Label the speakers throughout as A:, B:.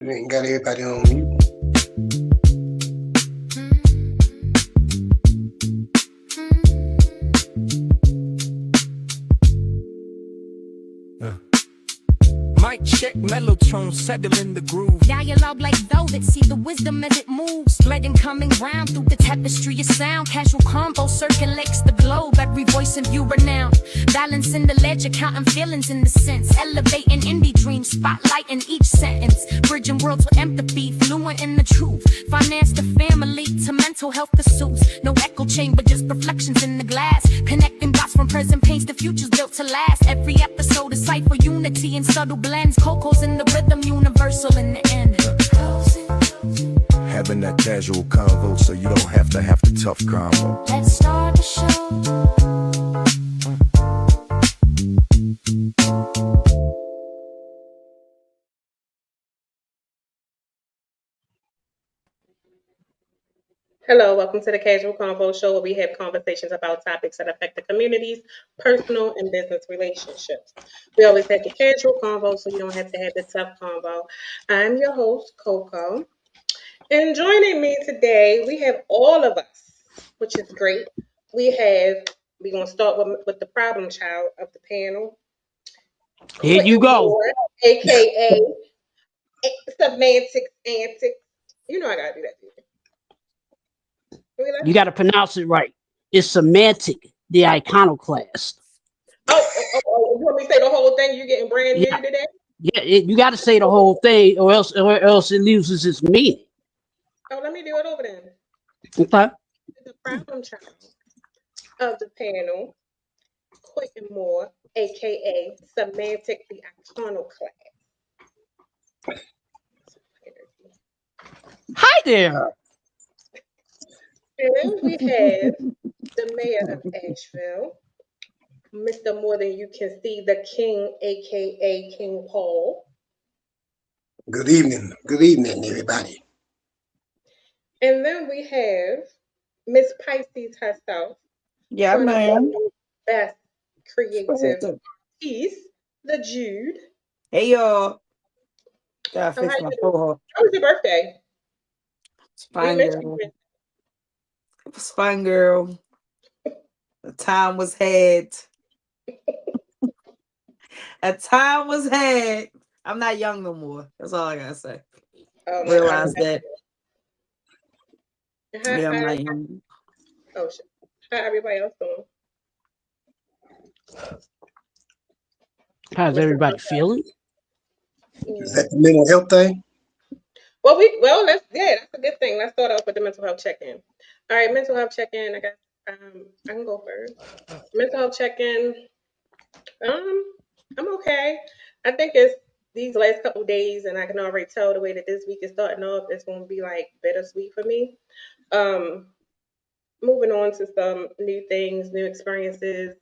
A: You ain't got everybody on mute.
B: Mic check, mellotron, settle in the groove.
C: Dialogue like velvet, see the wisdom as it moves. Threading coming round through the tapestry of sound. Casual combo circulates the globe, every voice in view renowned. Balancing the ledger, counting feelings in the sense. Elevating indie dreams, spotlighting each sentence. Bridging worlds with empathy, fluent in the truth. Finance to family, to mental health pursuits. No echo chamber, just reflections in the glass. Connecting dots from present pains to futures built to last. Every episode is cipher unity and subtle blends. Coco's in the rhythm, universal in the end.
B: Having that casual convo so you don't have to have the tough combo.
C: Let's start the show.
D: Hello, welcome to the Casual Convo Show, where we have conversations about topics that affect the community's personal and business relationships. We always have the casual convo, so you don't have to have the tough convo. I'm your host, Coco, and joining me today, we have all of us, which is great. We're going to start with the problem child of the panel.
E: Here you go.
D: Moore, AKA Semantics Antics. You know I got to do that to you.
E: You got to pronounce it right. It's semantic, the iconoclast.
D: Oh, you want me to say the whole thing? You getting brand new today?
E: Yeah, you got to say the whole thing, or else it loses its meaning.
D: Oh, let me do it over then.
E: Okay.
D: The problem child of the panel, Quentin Moore, aka Semantic the Iconoclast.
E: Hi there.
D: And then we have the mayor of Asheville, Mr. More Than You Can See, the King, aka King Paul.
A: Good evening. Good evening, everybody.
D: And then we have Miss Pisces herself.
F: Yeah, man.
D: Best creative piece, the Jude.
F: Hey, y'all. Gotta fix my forehead.
D: How was your birthday?
F: It's fine, girl. It was fun, girl. The time was had. A time was had. I'm not young no more. That's all I gotta say. Realize that. Yeah, I'm not young.
D: Oh shit. How everybody else doing?
E: How's everybody feeling?
A: Is that the mental health thing?
D: Well, that's a good thing. Let's start off with the mental health check-in. All right, mental health check-in. I guess I can go first. Mental health check-in. I'm okay. I think it's these last couple days, and I can already tell the way that this week is starting off. It's going to be like bittersweet for me. Moving on to some new things, new experiences,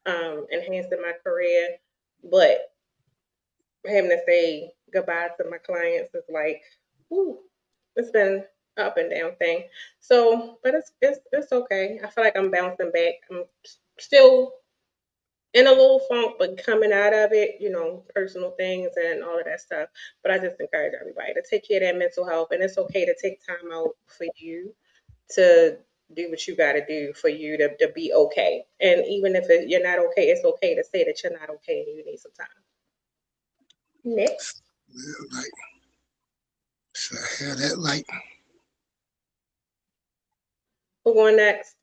D: enhancing my career, but having to say goodbye to my clients is like, whew, it's been an up and down thing. So, but it's okay. I feel like I'm bouncing back. I'm still in a little funk, but coming out of it, personal things and all of that stuff. But I just encourage everybody to take care of their mental health, and it's okay to take time out for you to do what you got to do for you to be okay. And even if you're not okay, it's okay to say that you're not okay and you need some time. Next.
A: Well, like, so I have that light.
D: We're going next.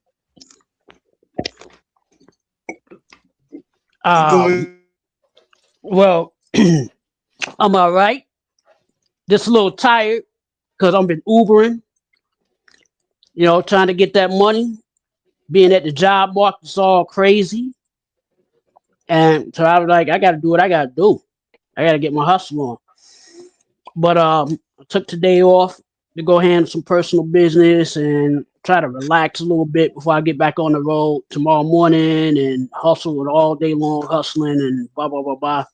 E: Well, I'm all right. Just a little tired because I've been Ubering, trying to get that money. Being at the job market's all crazy. And so I was like, I got to do what I got to do. I got to get my hustle on. But I took today off to go handle some personal business and try to relax a little bit before I get back on the road tomorrow morning and hustle all day long, hustling and blah, blah, blah, blah.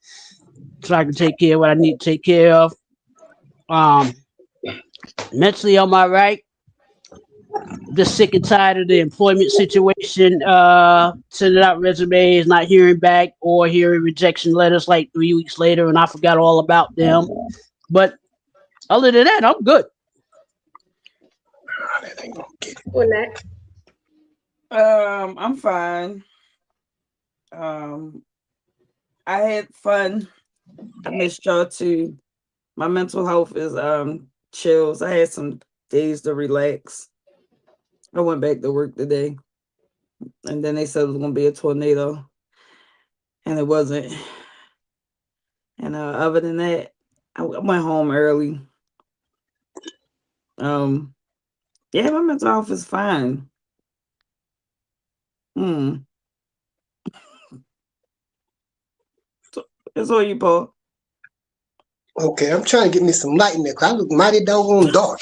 E: So I can take care of what I need to take care of. Mentally, I'm all right. Just sick and tired of the employment situation, sending out resumes, not hearing back or hearing rejection letters like 3 weeks later, and I forgot all about them. But Other than that, I'm good.
A: Ah, that ain't gonna get it.
D: Well, next.
F: I'm fine. Um, I had fun. I missed y'all too. My mental health is chills. I had some days to relax. I went back to work today, and then they said it was gonna be a tornado, and it wasn't. And other than that, I went home early. Um, yeah, my mental health is fine. Hmm. So, it's all you, Paul.
A: Okay, I'm trying to get me some light in there, 'cause I look mighty doggone dark.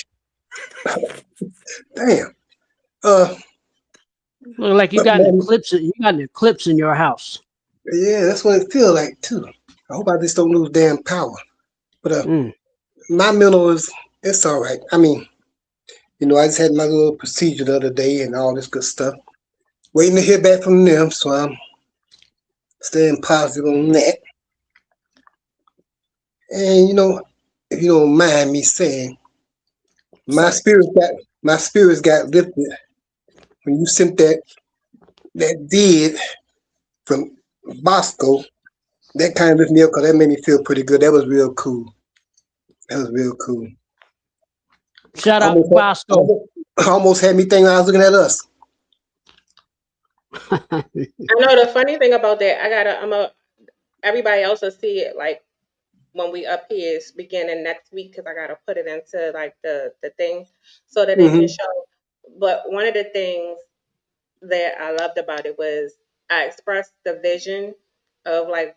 A: Damn. Uh,
E: Look like you
A: but
E: got an
A: man,
E: eclipse. You got an eclipse in your house.
A: yeah, that's what it feels like too. I hope I just don't lose damn power. But
E: Mm.
A: my mental is it's all right. I mean, I just had my little procedure the other day and all this good stuff. Waiting to hear back from them, so I'm staying positive on that. And if you don't mind me saying, my
F: Sorry.
A: spirits got my spirits got lifted when you sent that did from Bosco. That kind of lifted me up because that made me feel pretty good. That was real cool. That was real cool.
E: Shout out to
A: Almost,
E: Bosco.
A: almost, almost had me thinking I was looking at us.
D: I know the funny thing about that. Everybody else will see it like when we up here is beginning next week because I gotta put it into like the thing so that they can
A: Hmm.
D: show. But one of the things that I loved about it was I expressed the vision of like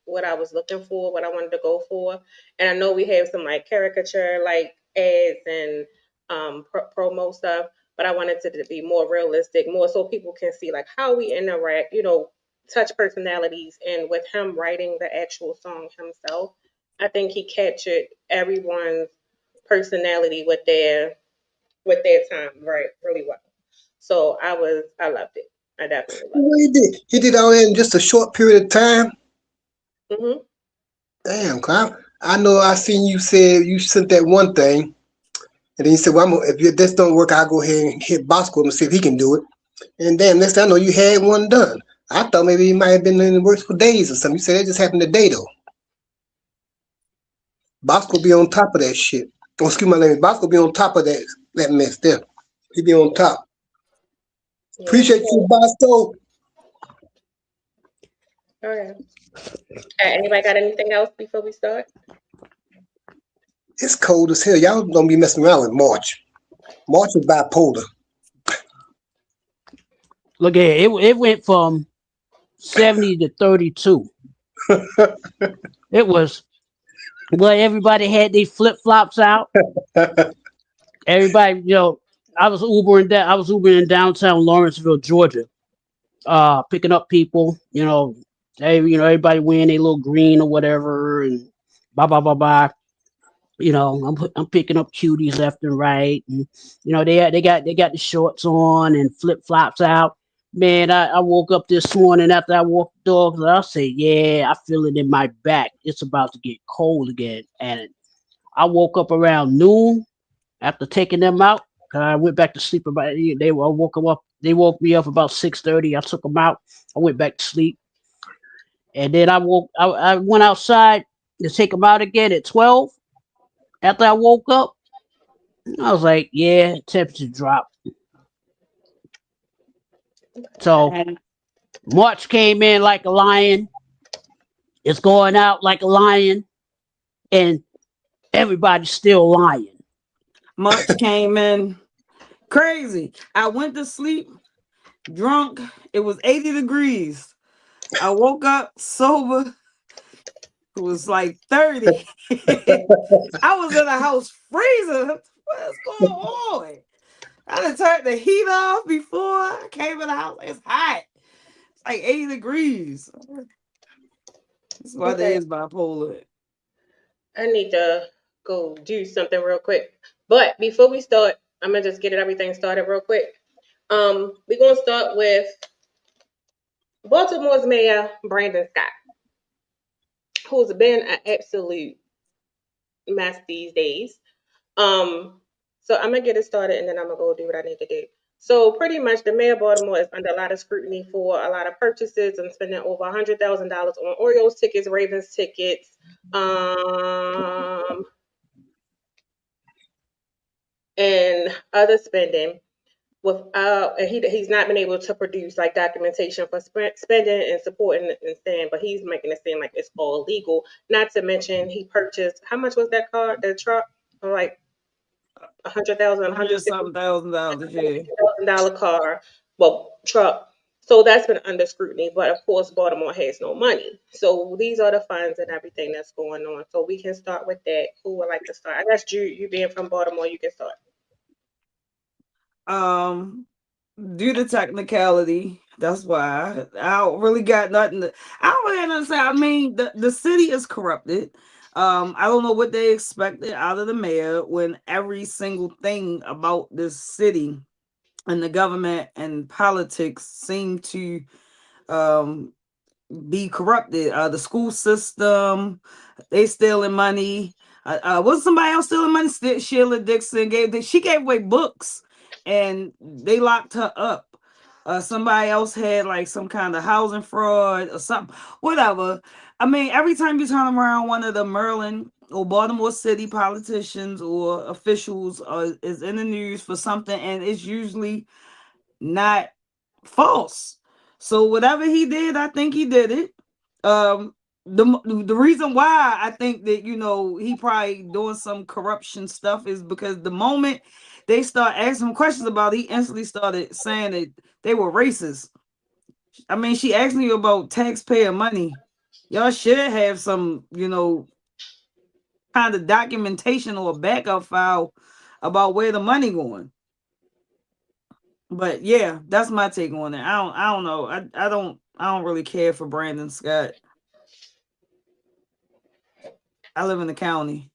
D: what I was looking for, what I wanted to go for. And I know we have some like caricature like ads and promo stuff, but I wanted it to be more realistic, more so people can see like how we interact, touch personalities. And with him writing the actual song himself, I think he captured everyone's personality with their time right really well. So I loved it. I definitely loved
A: What he did? He did all that in just a short period of time.
D: it.
A: Damn, Clown. I know I seen you said you sent that one thing, and then you said, well, if this don't work, I'll go ahead and hit Bosco and see if he can do it. And damn, next thing I know, you had one done. I thought maybe he might have been in the works for days or something. You said it just happened today, though. Bosco be on top of that shit. Oh, excuse my language. Bosco be on top of that mess there. He be on top.
D: Yeah.
A: Appreciate you, Bosco.
D: All right. Anybody got anything else before we start?
A: It's cold as hell. Y'all don't be messing around with March. March is bipolar.
E: Look at it. It went from 70 to 32. It was well, everybody had their flip flops out. Everybody, I was Ubering in downtown Lawrenceville, Georgia, picking up people. Everybody wearing a little green or whatever, and blah blah blah blah. I'm picking up cuties left and right, and they got the shorts on and flip flops out. Man, I woke up this morning after I walked the dogs, and I say, yeah, I feel it in my back. It's about to get cold again, and I woke up around noon after taking them out. I went back to sleep about they I woke them up. They woke me up about 6:30. I took them out. I went back to sleep, and then I went outside to take them out again at 12. After I woke up, I was like, yeah, temperature dropped. So
F: And
E: March came in like a lion. It's going out like a lion, and everybody's still lying.
F: March came in crazy. I went to sleep drunk. It was 80 degrees. I woke up sober. It was like 30. I was in the house freezing. What's going on? I done turned the heat off before I came in the house. It's hot. It's like 80 degrees. This weather
D: Okay.
F: is bipolar.
D: I need to go do something real quick. But before we start, I'm gonna just get everything started real quick. We're gonna start with Baltimore's mayor, Brandon Scott, who's been an absolute mess these days. So I'm gonna get it started and then I'm gonna go do what I need to do. So pretty much the mayor of Baltimore is under a lot of scrutiny for a lot of purchases and spending over $100,000 on Orioles tickets, Ravens tickets, um, and other spending without, and he's not been able to produce like documentation for spending and supporting and staying, but he's making it seem like it's all legal. Not to mention he purchased, how much was that car, that truck? Like 100,000,
F: $100-something thousand, yeah.
D: $150,000 car, well, truck. So that's been under scrutiny. But of course, Baltimore has no money. So these are the funds and everything that's going on. So we can start with that. Who would like to start? I guess you being from Baltimore, you can start.
F: Um, due to technicality, that's why I don't really got nothing. I don't really understand. I mean, the city is corrupted. I don't know what they expected out of the mayor when every single thing about this city and the government and politics seem to um be corrupted. The school system, they stealing money. Was somebody else stealing money? Sheila Dixon she gave away books, and they locked her up. Somebody else had like some kind of housing fraud or something. Whatever. I mean, every time you turn around, one of the Maryland or Baltimore City politicians or officials is in the news for something, and it's usually not false. So whatever he did, I think he did it. Um, the reason why I think that he probably doing some corruption stuff is because the moment they start asking him questions about it, he instantly started saying that they were racist. I mean, she asked me about taxpayer money. Y'all should have some, kind of documentation or a backup file about where the money going. But yeah, that's my take on it. I don't know. I don't really care for Brandon Scott. I live in the county.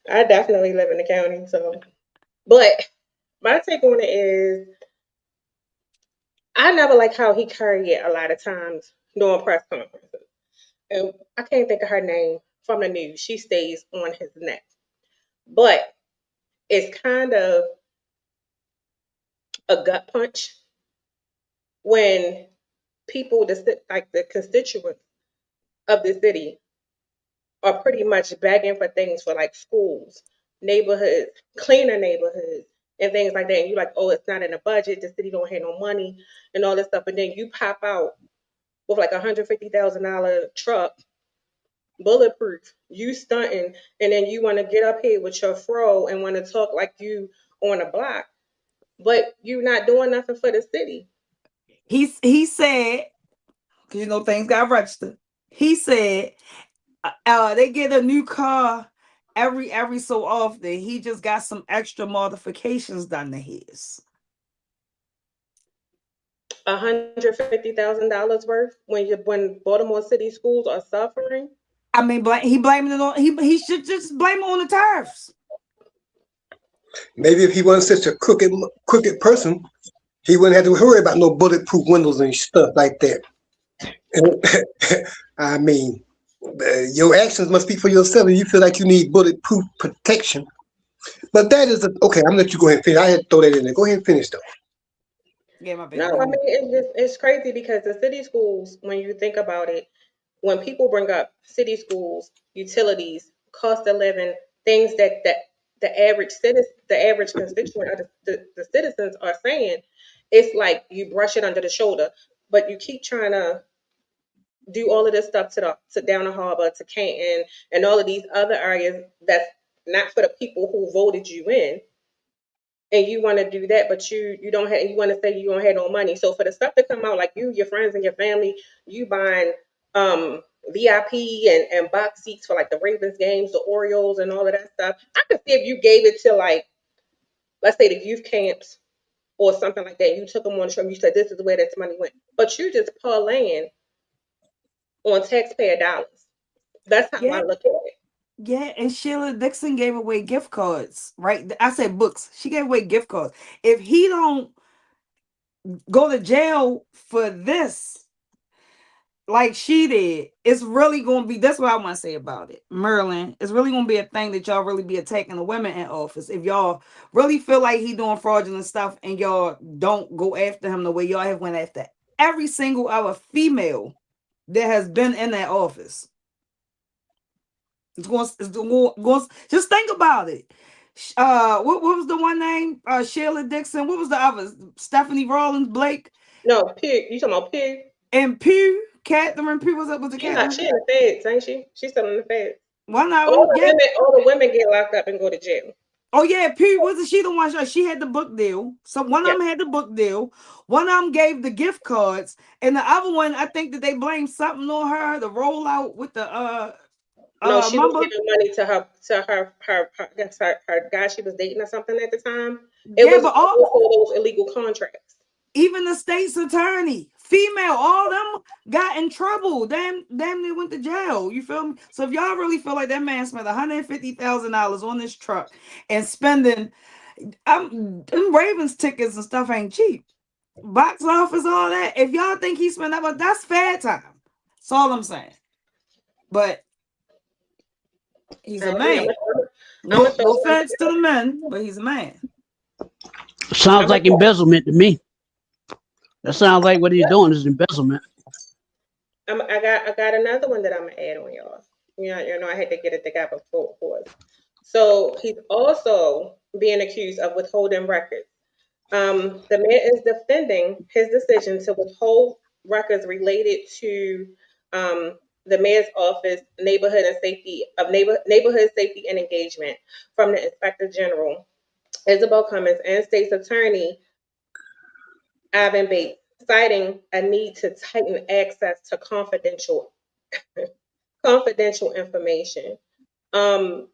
D: I definitely live in the county, so. But my take on it is, I never like how he carried it a lot of times during press conferences. And I can't think of her name from the news. She stays on his neck. But it's kind of a gut punch when people, like the constituents of the city, are pretty much begging for things for like schools, neighborhoods, cleaner neighborhoods, and things like that. And you're like, oh, it's not in the budget. The city don't have no money and all this stuff. And then you pop out with like $150,000 truck, bulletproof. You stunting, and then you want to get up here with your fro and want to talk like you on a block, but you not doing nothing for the city.
F: He said, because things got registered. He said, they get a new car every so often. He just got some extra modifications done to his.
D: $150,000 worth when Baltimore City schools are suffering.
F: I mean, he blaming it on he should just blame it on the tariffs.
A: Maybe if he wasn't such a crooked person, he wouldn't have to worry about no bulletproof windows and stuff like that. I mean, your actions must speak for yourself. And you feel like you need bulletproof protection. But that is okay. I'm gonna let you go ahead and finish. I had to throw that in there. Go ahead and finish though.
F: Yeah, my bad.
D: No,
F: Go
D: I mean
F: ahead.
D: it's crazy because the city schools, when you think about it, when people bring up city schools, utilities, cost of living, things that the average constituent of the citizens are saying, it's like you brush it under the shoulder, but you keep trying to do all of this stuff to down the harbor, to Canton, and all of these other areas that's not for the people who voted you in, and you want to do that, but you don't have, you want to say you don't have no money. So for the stuff to come out, like you, your friends, and your family, you buying VIP and box seats for like the Ravens games, the Orioles, and all of that stuff. I could see if you gave it to, like, let's say the youth camps or something like that. You took them on a trip. You said this is where that money went, but you just parlaying on taxpayer dollars. That's how I
F: Yeah,
D: look at it.
F: yeah, and Sheila Dixon gave away gift cards, right? I said books. She gave away gift cards. If he don't go to jail for this, like she did, it's really gonna be, that's what I want to say about it, Merlin. It's really gonna be a thing that y'all really be attacking the women in office. If y'all really feel like he doing fraudulent stuff and y'all don't go after him the way y'all have went after every single other female that has been in that office. Just think about it. What was the one name? Sheila Dixon. What was the other? Stephanie Rawlins Blake.
D: No, Pig. You talking about Pig?
F: And Pugh, Catherine Pugh. Was it
D: She not.
F: Catherine?
D: She in the feds, ain't she? She's still in the feds.
F: One of them. Yeah.
D: All the women get locked up and go to jail.
F: Oh yeah, Pugh, wasn't she the one? She had the book deal. So one of them had the book deal. One of them gave the gift cards, and the other one, I think that they blamed something on her. The rollout with the
D: No, she was giving money to her guy she was dating or something at the time. It was
F: but
D: all those illegal contracts.
F: Even the state's attorney, female, all them got in trouble. Damn, they went to jail. You feel me? So if y'all really feel like that man spent $150,000 on this truck and spending, them Ravens tickets and stuff ain't cheap. Box office, all that. If y'all think he spent that much, that's fair time. That's all I'm saying. But he's a man. No offense to the men, but he's a man.
E: Sounds like embezzlement to me. That sounds like what he's doing is embezzlement.
D: I got another one that I'm gonna add on y'all. You know, I had to get it together for us. So he's also being accused of withholding records. The man is defending his decision to withhold records related to the mayor's office, neighborhood safety and engagement from the Inspector General Isabel Cummings and State's Attorney Ivan Bates, citing a need to tighten access to confidential information. Bruh,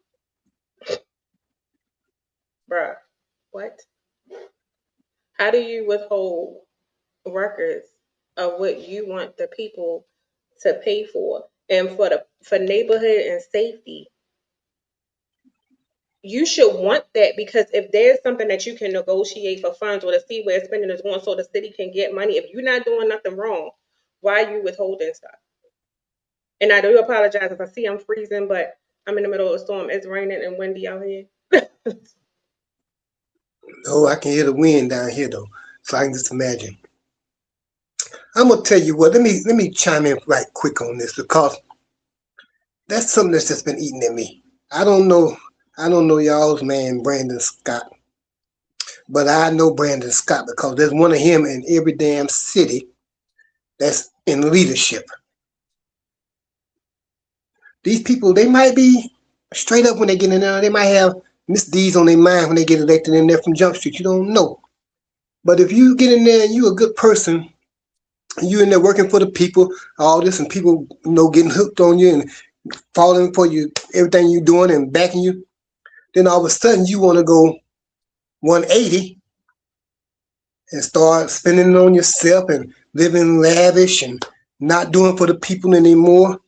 D: what? How do you withhold records of what you want the people to pay for? And for neighborhood and safety, you should want that, because if there's something that you can negotiate for funds or to see where spending is going so the city can get money, if you're not doing nothing wrong, why are you withholding stuff? And I do apologize if I see I'm freezing, but I'm in the middle of a storm. It's raining and windy out here.
A: Oh, I can hear the wind down here though, so I can just imagine. I'm gonna tell you what. Let me chime in right quick on this, because that's something that's just been eating at me. I don't know y'all's man Brandon Scott, but I know Brandon Scott because there's one of him in every damn city that's in leadership. These people, they might be straight up when they get in there. They might have misdeeds on their mind when they get elected in there from Jump Street. You don't know. But if you get in there and you're a good person, you in there working for the people, all this, and people, getting hooked on you and falling for you, everything you're doing and backing you, then all of a sudden you want to go 180 and start spending it on yourself and living lavish and not doing for the people anymore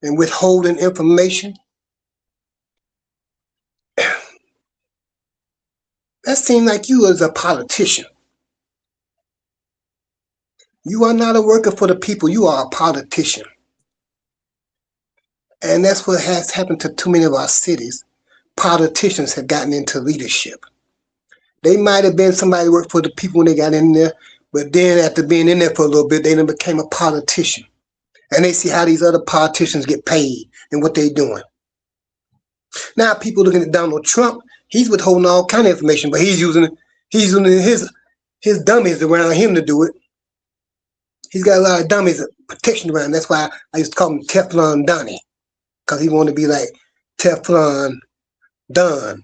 A: and withholding information. That seems like you as a politician. You are not a worker for the people. You are a politician. And that's what has happened to too many of our cities. Politicians have gotten into leadership. They might have been somebody who worked for the people when they got in there, but then after being in there for a little bit, they then became a politician. And they see how these other politicians get paid and what they're doing. Now people looking at Donald Trump, he's withholding all kind of information, but he's using his dummies around him to do it. He's got a lot of dummies protection around. That's why I used to call him Teflon Donnie, because he wanted to be like Teflon Don.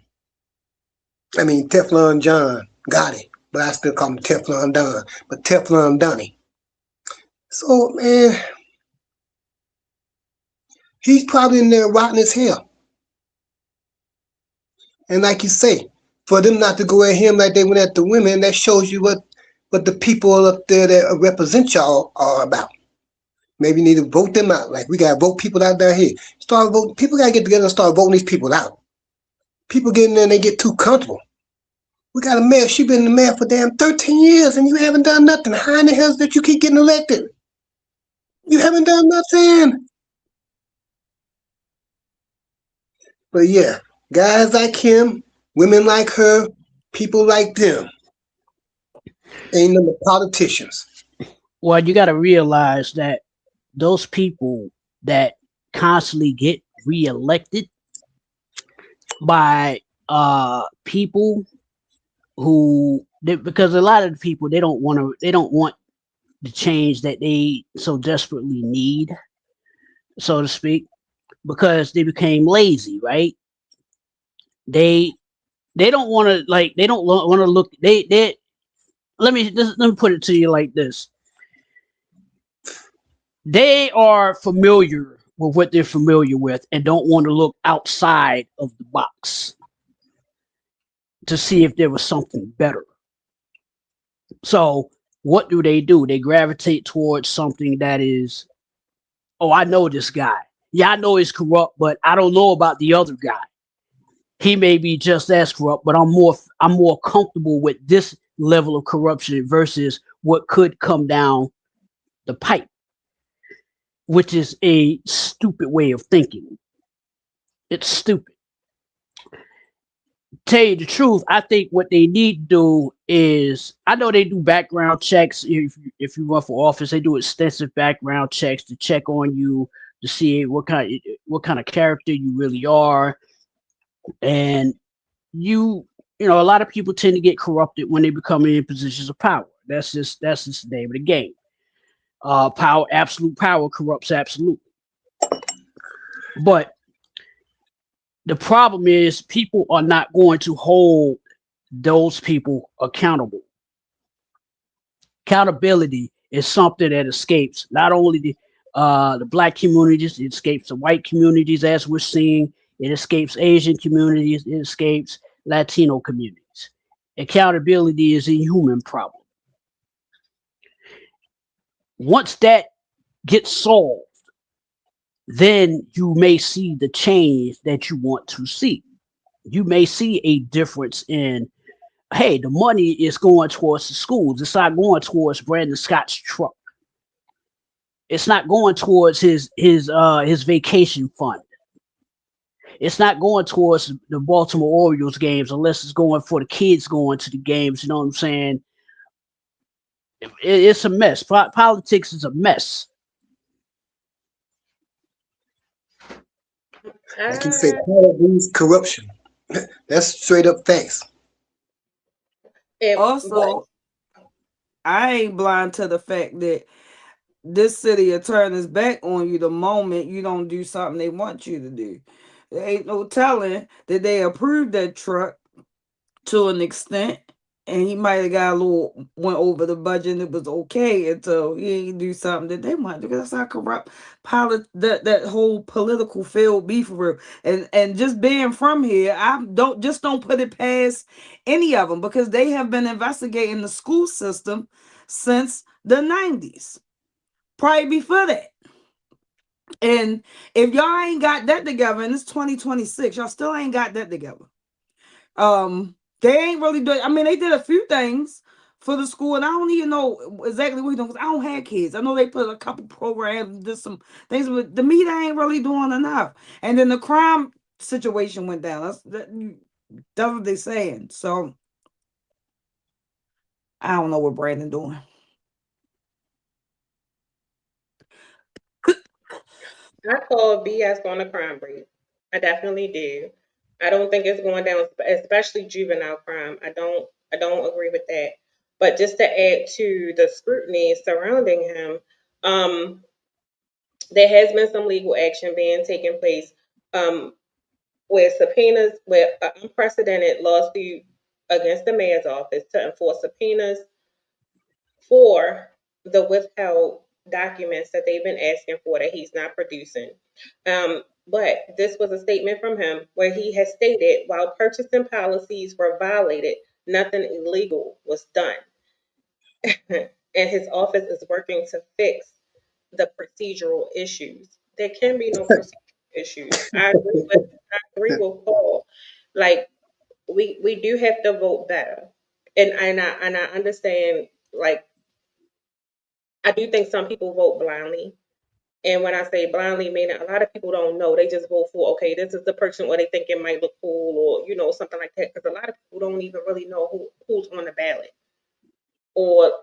A: I mean Teflon John Gotti, but I still call him Teflon Don. But Teflon Donnie. So man, he's probably in there rotten as hell. And like you say, for them not to go at him like they went at the women, that shows you what the people up there that represent y'all are about. Maybe you need to vote them out. Like we gotta vote people out down here. Start voting. People gotta get together and start voting these people out. People get in there and they get too comfortable. We got a mayor. She been the mayor for damn 13 years and you haven't done nothing. How in the hell is that you keep getting elected? You haven't done nothing. But yeah, guys like him, women like her, people like them ain't no politicians.
E: Well, you got to realize that those people that constantly get reelected by people because a lot of the people they don't want the change that they so desperately need, so to speak, because they became lazy, right? They they don't want to like they don't want to look they let me put it to you like this. They are familiar with what they're familiar with and don't want to look outside of the box to see if there was something better. So what do? They gravitate towards something that is, oh, I know this guy. Yeah, I know he's corrupt, but I don't know about the other guy. He may be just as corrupt, but I'm more comfortable with this level of corruption versus what could come down the pipe, which is a stupid way of thinking. It's stupid. Tell you the truth, I think what they need to do is, I know they do background checks. If you run for office, they do extensive background checks to check on you to see what kind of character you really are. And a lot of people tend to get corrupted when they become in positions of power. That's just the name of the game. Absolute power corrupts absolute. But the problem is people are not going to hold those people accountable. Accountability is something that escapes not only the black communities, it escapes the white communities as we're seeing, it escapes Asian communities, it escapes Latino communities. Accountability is a human problem. Once that gets solved, then you may see the change that you want to see. You may see a difference in, hey, the money is going towards the schools. It's not going towards Brandon Scott's truck. It's not going towards his vacation fund. It's not going towards the Baltimore Orioles games unless it's going for the kids going to the games. You know what I'm saying? It's a mess. Politics is a mess.
A: Like you say,
D: I
A: all of these corruption. That's straight up facts.
D: but
F: Also, I ain't blind to the fact that this city will turn its back on you the moment you don't do something they want you to do. There ain't no telling that they approved that truck to an extent, and he might have got a little went over the budget and it was okay until he ain't do something that they want, because that's how corrupt that whole political field be for real. And just being from here, I don't put it past any of them, because they have been investigating the school system since the 90s, probably before that. And if y'all ain't got that together, and it's 2026, y'all still ain't got that together. They ain't really doing. I mean, they did a few things for the school, and I don't even know exactly what he's doing, because I don't have kids. I know they put a couple programs, did some things, but to me, they ain't really doing enough. And then the crime situation went down. That's what they saying. So I don't know what Brandon doing.
D: I call BS on the crime rate. I definitely do. I don't think it's going down, especially juvenile crime. I don't agree with that. But just to add to the scrutiny surrounding him, um, there has been some legal action being taken place, um, where subpoenas, where an unprecedented lawsuit against the mayor's office to enforce subpoenas for the withheld documents that they've been asking for that he's not producing. But this was a statement from him where he has stated, while purchasing policies were violated, nothing illegal was done. And his office is working to fix the procedural issues. There can be no procedural issues. I agree with Paul. Like, we do have to vote better. And I understand, like, I do think some people vote blindly. And when I say blindly, meaning a lot of people don't know. They just vote for, okay, this is the person, or they think it might look cool, or something like that. Because a lot of people don't even really know who's on the ballot, or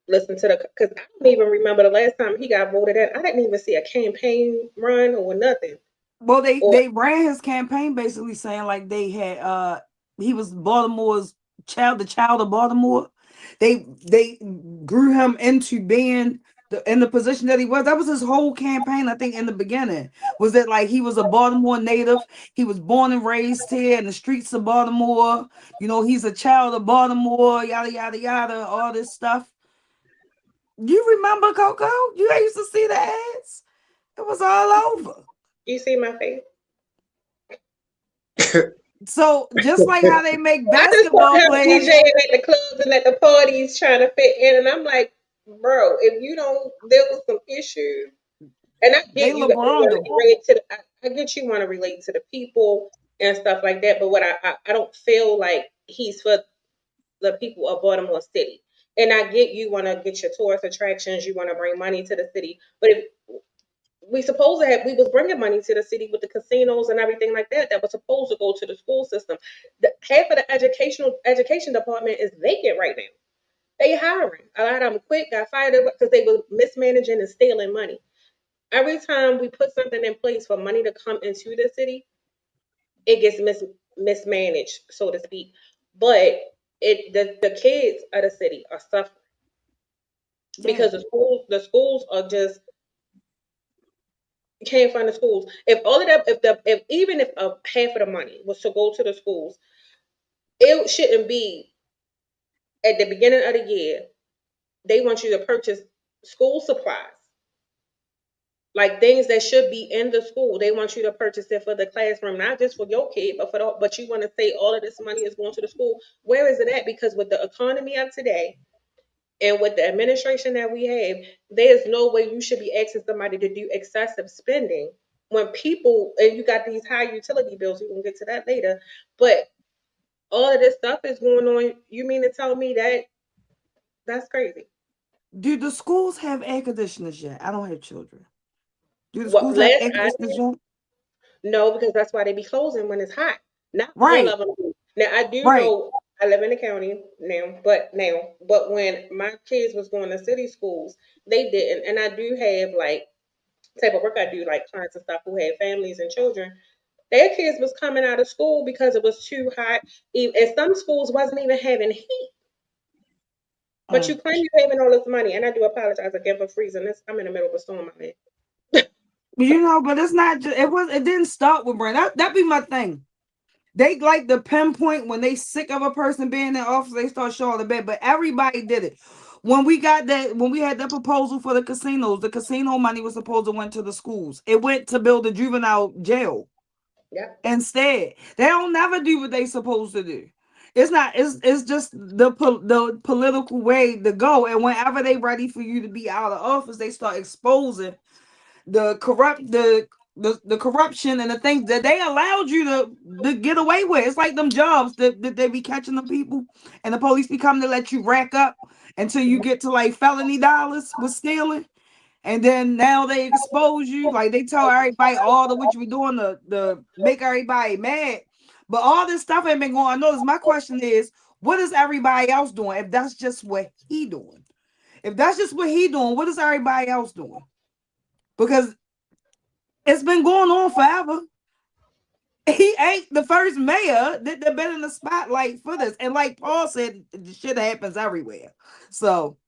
D: listen to the. Because I don't even remember the last time he got voted in. I didn't even see a campaign run or nothing.
F: Well,
D: Or
F: they ran his campaign basically saying like they had he was Baltimore's child, the child of Baltimore. They grew him into being in the position that he was. That was his whole campaign, I think, in the beginning. Was that like he was a Baltimore native, he was born and raised here in the streets of Baltimore, he's a child of Baltimore, yada yada yada, all this stuff. You remember Coco? You used to see the ads. It was all over.
D: you see my face.
F: So just like how they make
D: I just saw
F: basketball
D: him
F: players,
D: DJing at the clubs and at the parties trying to fit in, and I'm like, bro, if you don't deal with some issues, and I
F: they
D: get you got you
F: LeBron
D: want
F: them.
D: to relate to, I get you want to relate to the people and stuff like that, but what I don't feel like he's for the people of Baltimore City. And I get you want to get your tourist attractions, you want to bring money to the city, but if we supposed to have we was bringing money to the city with the casinos and everything like that was supposed to go to the school system. Half of the education department is vacant right now. They hiring a lot of them quit, got fired because they were mismanaging and stealing money. Every time we put something in place for money to come into the city, it gets mismanaged, so to speak. But the kids of the city are suffering
F: Yeah.
D: because the schools are just can't fund the schools. If all of that, if even if half of the money was to go to the schools, it shouldn't be at the beginning of the year. They want you to purchase school supplies, like things that should be in the school. They want you to purchase it for the classroom, not just for your kid, but but you want to say all of this money is going to the school. Where is it at? Because with the economy of today and with the administration that we have, there's no way you should be asking somebody to do excessive spending when people and you got these high utility bills. We can get to that later, but all of this stuff is going on. You mean to tell me that that's crazy?
F: Do the schools have air conditioners yet? I don't have children. Do the
D: What
F: schools have
D: last
F: air
D: I
F: conditioners yet?
D: No, because that's why they be closing when it's hot. Not all
F: Right,
D: of them do. Now I do
F: right.
D: know I live in the county but when my kids was going to city schools, they didn't. And I do have like type of work I do, like clients and stuff who had families and children. Their kids was coming out of school because it was too hot. And some schools wasn't even having heat. But you claim you're having all this money, and I do apologize again for freezing this. I'm in the middle of a storm out here.
F: But it's not just it didn't start with Brand. That be my thing. They like the pinpoint when they sick of a person being in office, they start showing the bed. But everybody did it. When we had that proposal for the casinos, the casino money was supposed to went to the schools. It went to build a juvenile jail.
D: Yeah.
F: Instead, they don't never do what they supposed to do. It's not. It's just the political way to go. And whenever they ready for you to be out of office, they start exposing the corrupt the corruption and the things that they allowed you to get away with. It's like them jobs that they be catching the people and the police be coming to let you rack up until you get to like felony dollars with stealing. And then now they expose you, like they tell everybody all the what you be doing to make everybody mad. But all this stuff ain't been going unnoticed. My question is, what is everybody else doing? If that's just what he doing, what is everybody else doing? Because it's been going on forever. He ain't the first mayor that been in the spotlight for this. And like Paul said, the shit happens everywhere. So,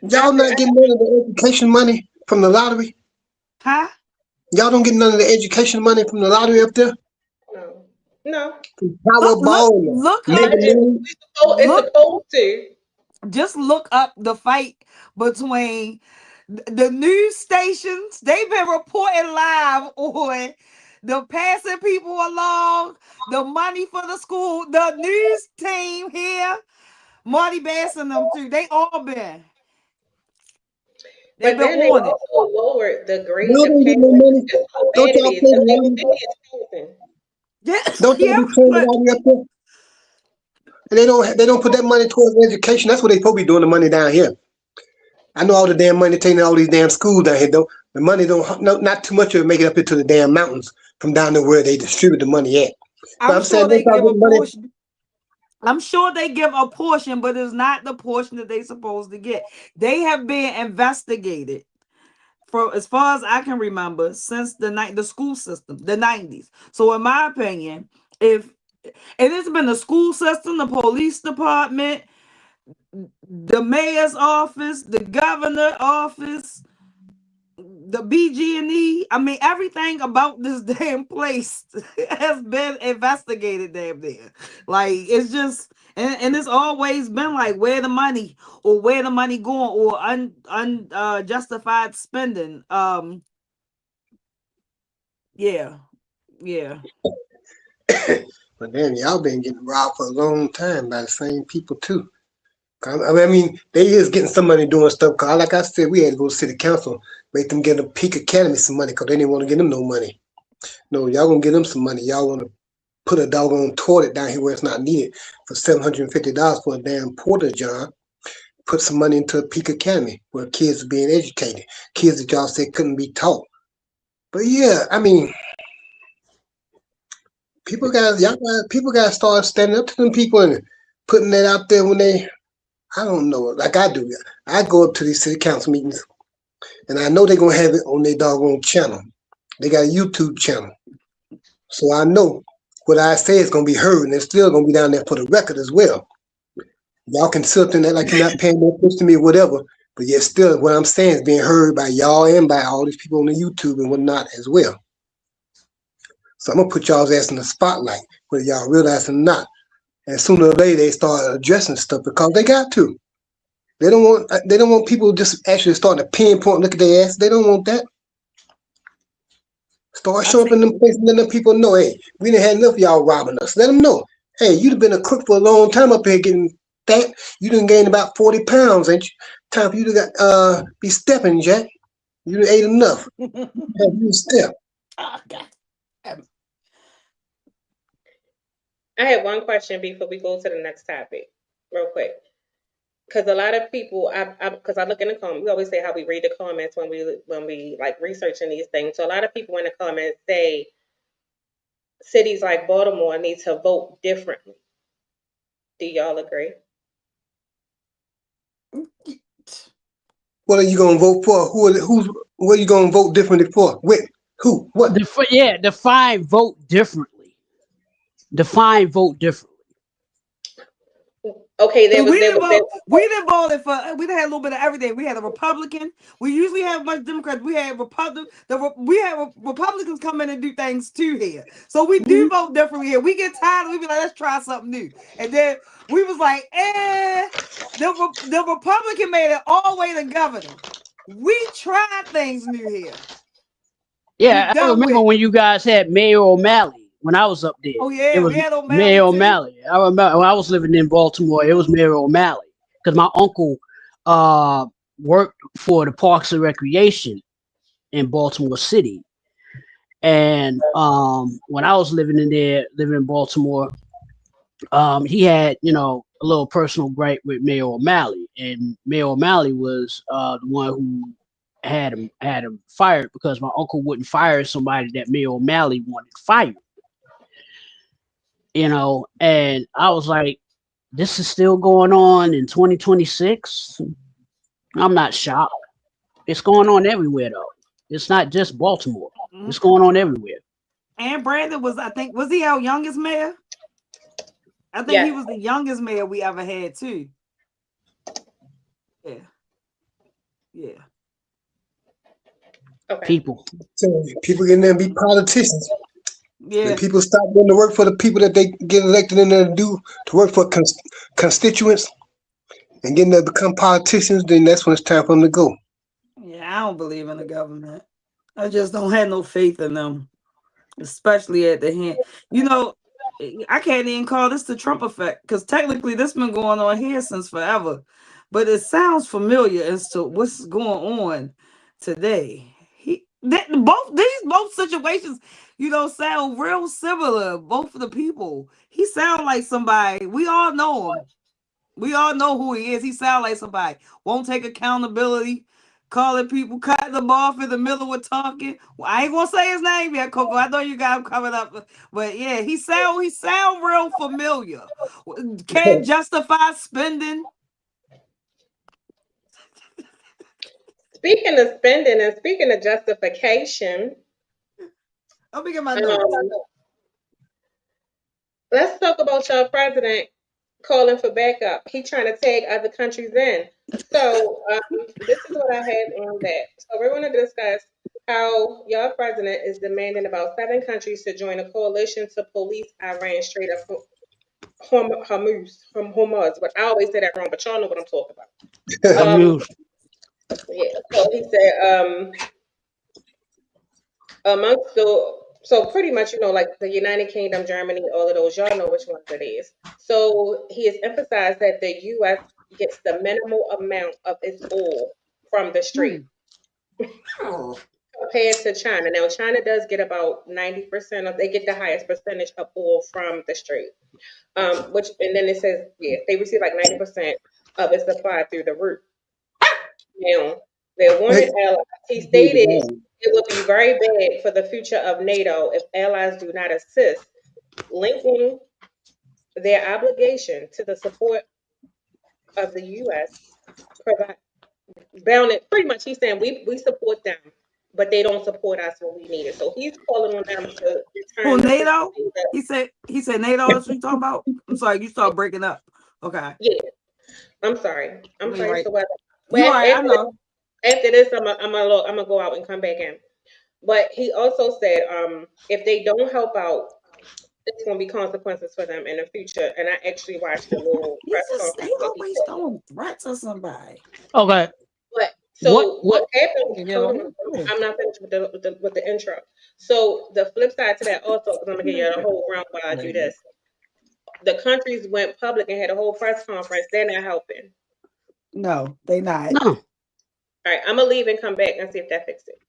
A: Y'all not getting none of the education money from the lottery?
F: huh?
A: Y'all don't get none of the education money from the lottery up there?
D: No. No.
A: Powerball and
F: Look
D: Yeah,
F: up,
A: Mega Millions?
D: it's
F: look,
D: supposed to.
F: just look up the fight between the news stations. They've been reporting live on the passing people along, the money for the school, the news team here, Marty Bass and them too. They all been. They've
D: But
F: been
D: then they
F: on it.
D: also lowered the grade
A: Y'all
D: of
A: don't get no
D: passing.
A: money.
D: That's how
A: Don't
D: bad it
A: y'all
D: is.
A: pay
D: The
A: the
D: level
A: lottery?
D: 50 is passing.
F: Yeah,
A: Don't y'all
F: yeah,
A: be paying the
F: but
A: lottery up there? And they don't put that money towards education. That's what they supposed to be doing the money down here. I know all the damn money taking all these damn schools down here though. The money don't not too much of it make it up into the damn mountains from down there where they distribute the money at. But
F: I'm
A: I'm
F: sure
A: saying
F: they
A: that's all
F: give a
A: good money.
F: portion. I'm sure they give a portion, but it's not the portion that they supposed to get. They have been investigated for as far as I can remember since the school system, the 90s. So in my opinion, if and it's been the school system, the police department, the mayor's office, the governor office, the BG&E. I mean, everything about this damn place has been investigated damn near. Like it's just and it's always been like where the money or where the money going or unjustified spending. Yeah.
A: But then y'all been getting robbed for a long time by the same people too. I mean, they is getting some money doing stuff. Cause like I said, we had to go to city council, make them get a Peak Academy some money, cause they didn't want to get them no money. No, y'all gonna get them some money. Y'all want to put a doggone toilet down here where it's not needed for $750 for a damn porta john. Put some money into a Peak Academy where kids are being educated. Kids that y'all said couldn't be taught. But yeah, I mean, people got to start standing up to them people and putting that out there when they. I don't know, like I do. I go up to these city council meetings and I know they're gonna have it on their doggone channel. They got a YouTube channel, so I know what I say is gonna be heard, and it's still gonna be down there for the record as well. Y'all can sit up in there like you're not paying no attention to me or whatever, but yet still what I'm saying is being heard by y'all and by all these people on the YouTube and whatnot as well. So I'm gonna put y'all's ass in the spotlight, whether y'all realize it or not. And sooner or later they start addressing stuff because they got to. They don't want people just actually starting to pinpoint, look at their ass. They don't want that. Start
F: I
A: showing up in
F: think
A: them places and letting them people know, hey, we didn't have enough of y'all robbing us. Let them know. Hey, you'd have been a cook for a long time up here getting fat. You done gained about 40 pounds, ain't you? Time for you to be stepping, Jack. You done ate enough. Have you step.
F: oh, God.
D: I had one question before we go to the next topic, real quick. Because a lot of people, because I look in the comments, we always say how we read the comments when we like researching these things. So a lot of people in the comments say cities like Baltimore need to vote differently. Do y'all agree?
A: What are you gonna vote for? What are you gonna vote differently for? With who? What?
E: Define vote differently. Define vote differently.
D: Okay, there was
F: We
D: there
F: didn't
D: was there,
F: vote. We didn't vote for. We done had a little bit of everything. We had a Republican. We usually have much Democrats. We had We had Republicans come in and do things too here. So we do vote differently here. We get tired. We be like, let's try something new. And then we was like, the Republican made it all the way to governor. We tried things new here. We
E: Yeah, I
F: done
E: remember
F: with.
E: when you guys had Mayor O'Malley when I was up there.
F: Oh
E: It
F: yeah,
E: was
F: we had
E: Mayor
F: O'Malley too.
E: O'Malley. I remember when I was living in Baltimore, it was Mayor O'Malley because my uncle uh, worked for the Parks and Recreation in Baltimore City. And when I was living in Baltimore, he had, a little personal gripe with Mayor O'Malley, and Mayor O'Malley was the one who had him fired because my uncle wouldn't fire somebody that Mayor O'Malley wanted fired. And I was like, this is still going on in 2026. I'm not shocked. It's going on everywhere though. It's not just Baltimore. It's going on everywhere.
F: And Brandon was, I think, was he our youngest mayor? I think he
D: yes.
F: was the youngest mayor we ever had too. Yeah.
D: Okay.
E: People.
A: So people getting there and be politicians.
F: Yeah.
A: When people stop doing the work for the people that they get elected in there to do to work for constituents and getting there to become politicians, then that's when it's time for them to go.
F: Yeah, I don't believe in the government. I just don't have no faith in them, especially at the hand. I can't even call this the Trump effect because technically this been going on here since forever, but it sounds familiar as to what's going on today. Both situations, sound real similar. Both of the people, he sound like somebody we all know him. We all know who he is. He sound like somebody won't take accountability. calling people, cutting them off in the middle of talking. Well, I ain't gonna say his name yet, Coco. I know you got him coming up, but yeah, he sound real familiar. Can't justify spending.
D: Speaking of spending and speaking of justification,
F: Let me get my notes.
D: let's talk about your president calling for backup. He trying to tag other countries in. So this is what I have on that. So we're going to discuss how your president is demanding about 7 countries to join a coalition to police Iran Strait of Hormuz. But I always say that wrong, but y'all know what I'm talking about.
E: I'm used.
D: Yeah. So he said, amongst the so pretty much, like the United Kingdom, Germany, all of those, y'all know which ones it is. So he has emphasized that the U.S. gets the minimal amount of its oil from the strait compared to China. Now, China does get about 90% of, they get the highest percentage of oil from the strait. Which, and then it says, yeah, they receive like 90% of its supply through the route. Now, their warning allies, he stated it would be very bad for the future of NATO if allies do not assist, linking their obligation to the support of the U.S. provide bound it. Pretty much, he's saying we support them, but they don't support us when we need it. So he's calling on them to
F: Who,
D: return the
F: NATO?
D: frequency.
F: He said NATO is what you talking about? I'm sorry, you start breaking up. Okay.
D: Yeah, I'm sorry.
F: Right.
D: So well,
F: You all right, I
D: after,
F: know.
D: after this, I'm gonna go out and come back in. But he also said, if they don't help out, it's going to be consequences for them in the future. And I actually watched the little press
F: They
D: conference that he
F: always
D: said.
F: throwing threats at somebody.
E: Okay.
D: But
E: What?
D: so what happened?
F: Yeah,
D: Hold on, I'm not finished with the intro. So the flip side to that also, because I'm gonna give you a whole round while I do this. The countries went public and had a whole press conference. They're not helping.
F: No, they not.
E: No.
D: All right, I'm gonna leave and come back and see if that fixes it.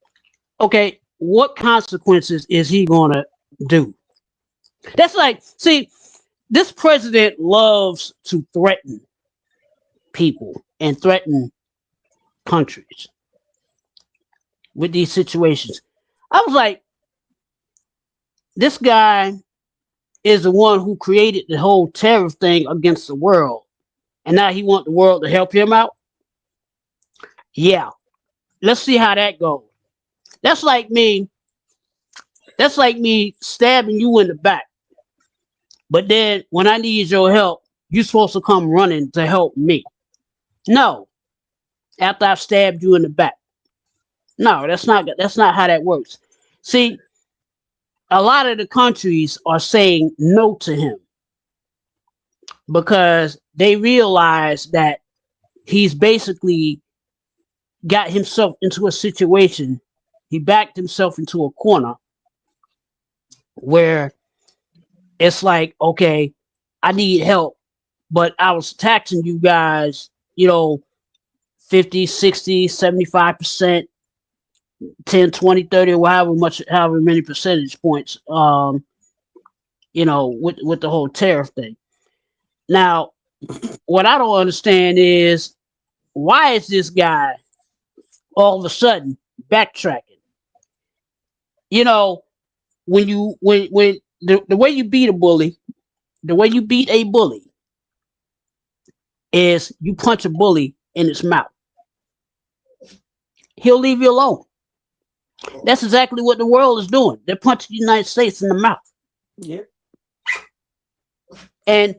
E: Okay. What consequences is he gonna do? That's like, see, this president loves to threaten people and threaten countries with these situations. I was like, this guy is the one who created the whole tariff thing against the world, and now he wants the world to help him out. Yeah, let's see how that goes. That's like me. That's like me stabbing you in the back, but then when I need your help, you're supposed to come running to help me. No, after I've stabbed you in the back. No, that's not how that works. See, a lot of the countries are saying no to him because they realize that he's basically got himself into a situation. He backed himself into a corner where it's like, okay, I need help, but I was taxing you guys, 50, 60, 75%, 10, 20, 30, or however many percentage points, with the whole tariff thing. Now, what I don't understand is why is this guy all of a sudden backtracking? When the way you beat a bully, the way you beat a bully is you punch a bully in its mouth. He'll leave you alone. That's exactly what the world is doing. They're punching the United States in the mouth.
F: Yeah.
E: And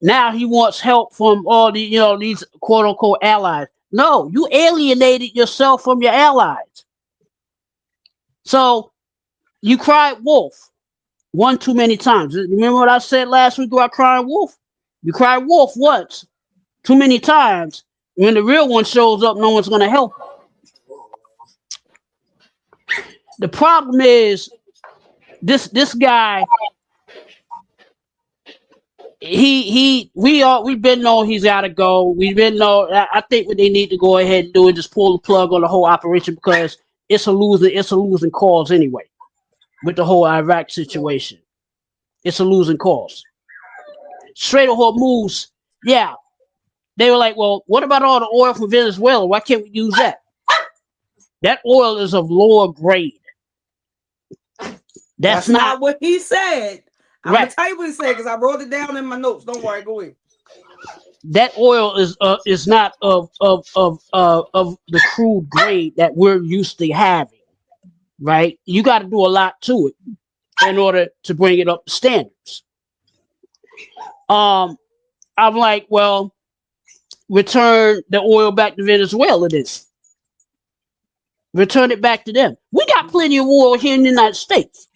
E: now he wants help from all these quote unquote allies. No, you alienated yourself from your allies. So you cried wolf one too many times. Remember what I said last week about crying wolf? You cried wolf once too many times. When the real one shows up, no one's going to help. The problem is this guy. We've been known he's got to go. We've been known. I think what they need to go ahead and do is just pull the plug on the whole operation because it's a losing cause anyway. With the whole Iraq situation, it's a losing cause. Strait of Hormuz, yeah, they were like, well, what about all the oil from Venezuela? Why can't we use that? That oil is of lower grade. That's
F: That's
E: not
F: not what he said. I'm gonna
E: right.
F: tell you what he said because I wrote it down in my notes. Don't worry, go ahead.
E: That oil is not of the crude grade that we're used to having. Right? You got to do a lot to it in order to bring it up to standards. Um, I'm like, well, return the oil back to Venezuela. This return it back to them. We got plenty of oil here in the United States.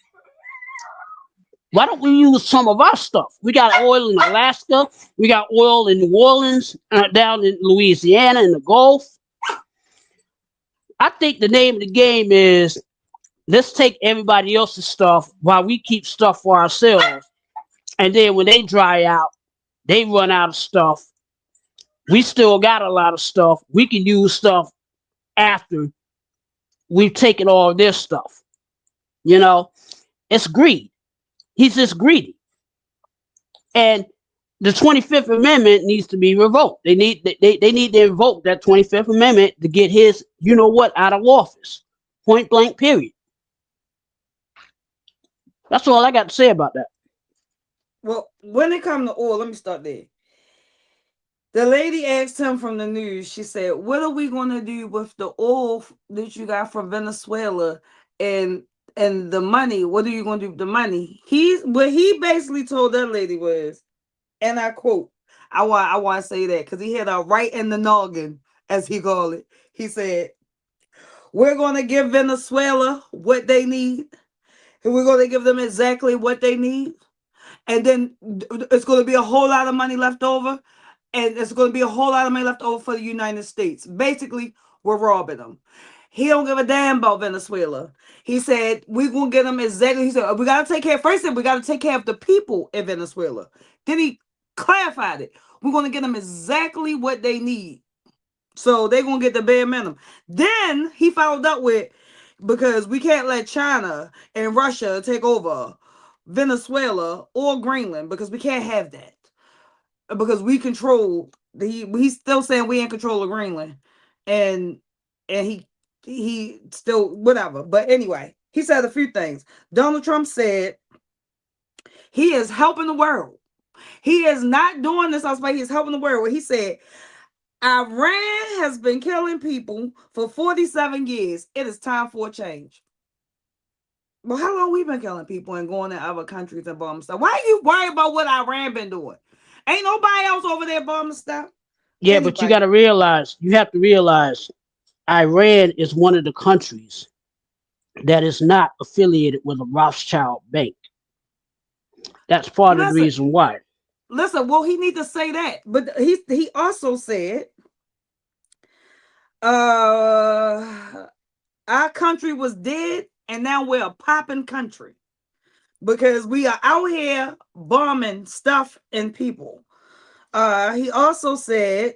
E: Why don't we use some of our stuff? We got oil in Alaska. We got oil in New Orleans, down in Louisiana in the Gulf. I think the name of the game is let's take everybody else's stuff while we keep stuff for ourselves. And then when they dry out, they run out of stuff. We still got a lot of stuff. We can use stuff after we've taken all their stuff. You know, it's greed. He's just greedy. And the 25th Amendment needs to be revoked. They need to invoke that 25th Amendment to get his you know what out of office. Point blank period. That's all I got to say about that.
F: Well, when it comes to oil, let me start there. The lady asked him from the news, she said, what are we going to do with the oil that you got from Venezuela and the money? What are you going to do with the money? What he basically told that lady was, and I quote, I want to say that because he had a right in the noggin, as he called it. He said, we're going to give Venezuela what they need. And we're going to give them exactly what they need. And then it's going to be a whole lot of money left over, and it's going to be a whole lot of money left over for the United States. Basically, we're robbing them. He don't give a damn about Venezuela. He said we're gonna get them exactly. He said we gotta take care. First, we gotta take care of the people in Venezuela. Then he clarified it. We're gonna get them exactly what they need. So they're gonna get the bare minimum. Then he followed up with, because we can't let China and Russia take over Venezuela or Greenland, because we can't have that. Because we control he's still saying we in control of Greenland. And he still whatever. But anyway, he said a few things. Donald Trump said he is helping the world. He is not doing this outside. He is helping the world. He said Iran has been killing people for 47 years. It is time for a change. Well, how long we been killing people and going to other countries and bombing stuff? Why are you worried about what Iran been doing? Ain't nobody else over there bombing stuff.
E: Yeah, but you
F: Anyway,
E: got to realize, you have to realize, Iran is one of the countries that is not affiliated with a Rothschild bank. That's part of the
F: listen,
E: reason why.
F: listen. Well, he need to say that, but he also said, our country was dead, and now we're a popping country because we are out here bombing stuff and people. He also said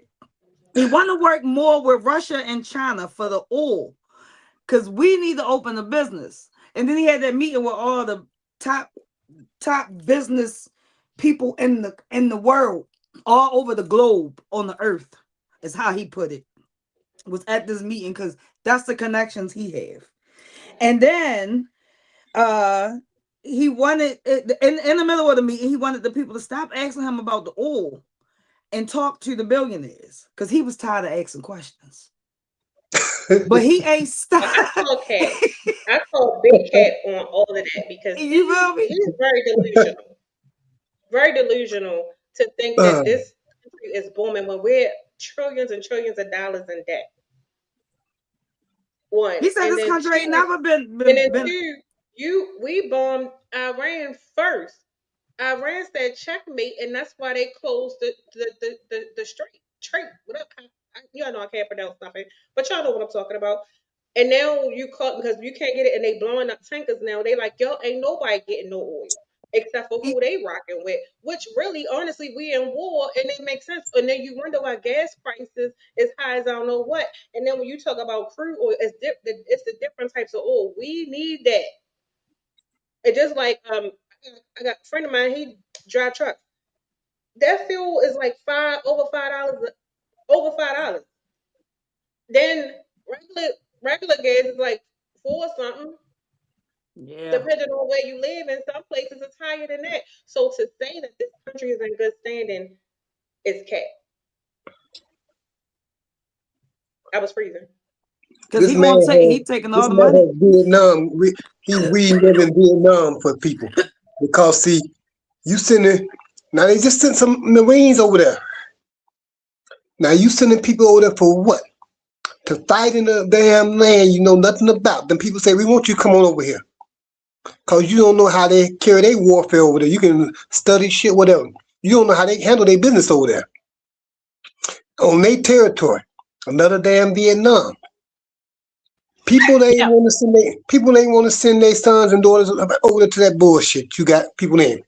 F: he want to work more with Russia and China for the oil because we need to open a business. And then he had that meeting with all the top business people in the world, all over the globe on the earth, is how he put it. Was at this meeting because that's the connections he have. And then uh he wanted in the middle of the meeting, he wanted the people to stop asking him about the oil and talk to the billionaires because he was tired of asking questions. But he ain't
D: Well, I
F: stopped.
D: call Cat. I call Big Cat on all of that because
F: You feel me?
D: he's very delusional. Very delusional to think
A: Uh,
D: that this country is booming when we're trillions and trillions of dollars in debt. One.
F: He said
D: And
F: this
D: then
F: country ain't
D: two,
F: never been
D: and
F: been
D: then
F: been.
D: two, we bombed Iran first. Iran said checkmate, and that's why they closed the strait. Trade, whatever. Y'all know I can't pronounce nothing, but y'all know what I'm talking about. And now you caught because you can't get it, and they blowing up tankers now. They like, yo, ain't nobody getting no oil except for who they rocking with. Which really, honestly, we in war, and it makes sense. And then you wonder why gas prices is high as I don't know what. And then when you talk about crude oil, it's the different types of oil. We need that. It just like I got a friend of mine. He drive trucks. That fuel is like $5 over $5 over $5. Then regular. Regular gas is like 4 something,
F: Yeah.
D: depending on where you live. In some places, it's higher than that. So to say that this country is in good standing is cap. I was freezing.
F: Because
A: This man
F: he
A: has
F: taking
A: this
F: all the
A: man
F: money.
A: has Vietnam. He reliving Vietnam for people because see, you sending now they just sent some Marines over there. Now you sending people over there for what? To fight in the damn land you know nothing about. Then people say we want you to come on over here because you don't know how they carry their warfare over there. You can study shit whatever. You don't know how they handle their business over there on their territory. Another damn Vietnam. People ain't
E: Yeah,
A: want to send their sons and daughters over to that bullshit. You got people in.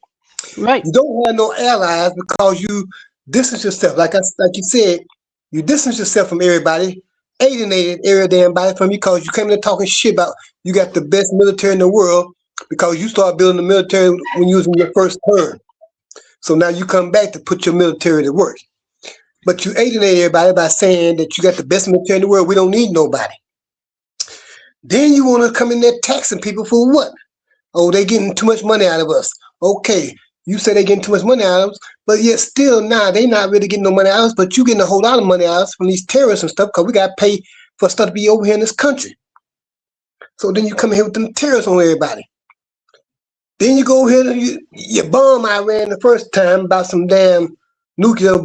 E: right.
A: You don't have no allies because you distance yourself. Like you said, you distance yourself from everybody, alienated every damn body from you because you came there talking shit about you got the best military in the world because you started building the military when you was in your first term. So now you come back to put your military to work. But you alienate everybody by saying that you got the best military in the world. We don't need nobody. Then you want to come in there taxing people for what? Oh, they getting too much money out of us. Okay, you say they getting too much money out of us, but yet still now they not really getting no money out of us, but you getting a whole lot of money out of us from these terrorists and stuff because we got to pay for stuff to be over here in this country. So then you come here with them terrorists on everybody. Then you go here and you bomb Iran the first time about some damn nuclear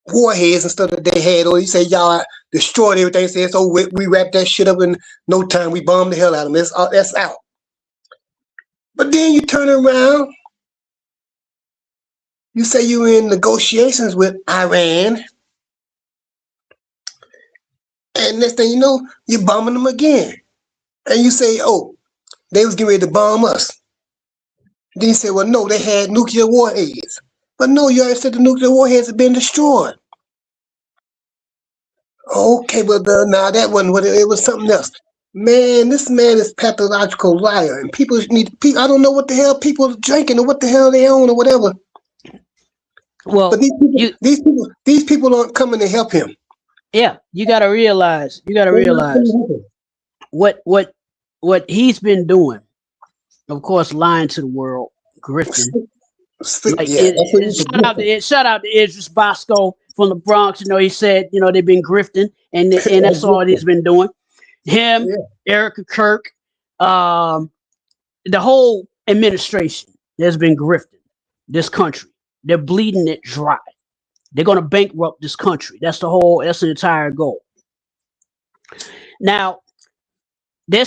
A: warheads and stuff that they had, or you say y'all destroyed everything. Say so we wrapped that shit up in no time. We bombed the hell out of them. That's out. But then you turn around, you say you're in negotiations with Iran, and next thing you know, you're bombing them again. And you say, oh, they was getting ready to bomb us. Then you say, well, no, they had nuclear warheads. But no, you already said the nuclear warheads have been destroyed. Okay, but now that wasn't what it was something else. Man, this man is pathological liar, and people need. I don't know what the hell people are drinking or what the hell they own or whatever. But
E: Well, you
A: these people aren't coming to help him.
E: yeah, you gotta
A: They're not coming
E: realize
A: to help him.
E: what what he's been doing. Of course, lying to the world, grifting. Like
A: Yeah, that's what he's doing.
E: shout out to Idris Bosco from the Bronx. You know, he said, you know, they've been grifting, and that's all he's been doing. Him,
A: Yeah,
E: Erica Kirk, um, the whole administration has been grifting this country. They're bleeding it dry. They're gonna bankrupt this country. That's the entire goal. Now they're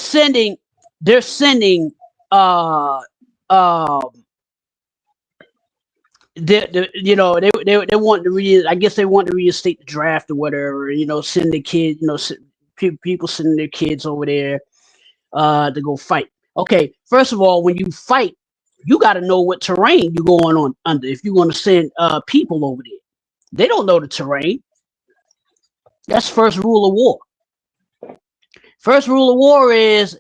E: sending uh um you know they want to I guess they want to reinstate the draft or whatever. You know, send the kids. You know, people sending their kids over there to go fight. Okay, first of all, when you fight, you got to know what terrain you're going on under. If you're going to send people over there, they don't know the terrain. That's first rule of war. First rule of war is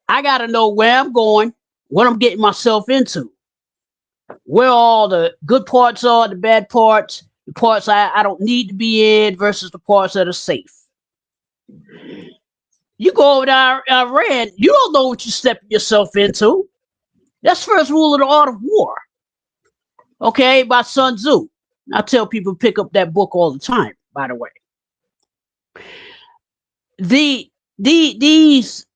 E: I got to know where I'm going, what I'm getting myself into, where all the good parts are, the bad parts, the parts I don't need to be in versus the parts that are safe. You go over to Iran, you don't know what you're stepping yourself into. That's first rule of the art of war. Okay, by Sun Tzu. I tell people to pick up that book all the time, by the way. These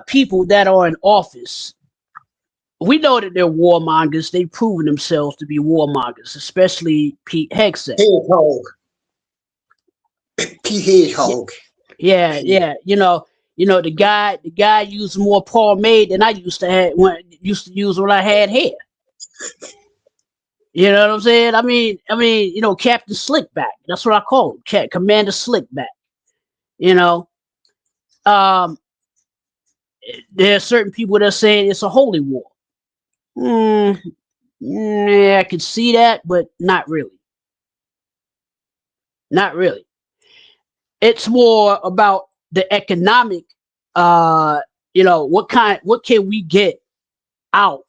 E: people that are in office, we know that they're warmongers. They've proven themselves to be warmongers, especially Pete Hegseth.
A: hedgehog,
E: Yeah,
A: hedgehog.
E: yeah. The guy used more pomade than I used to use when I had hair. You know what I'm saying? You know, Captain Slickback. That's what I call him, Commander Slickback. You know, um, there are certain people that are saying it's a holy war. Mm, yeah, I can see that, but not really. Not really. It's more about the economic. Uh, what can we get out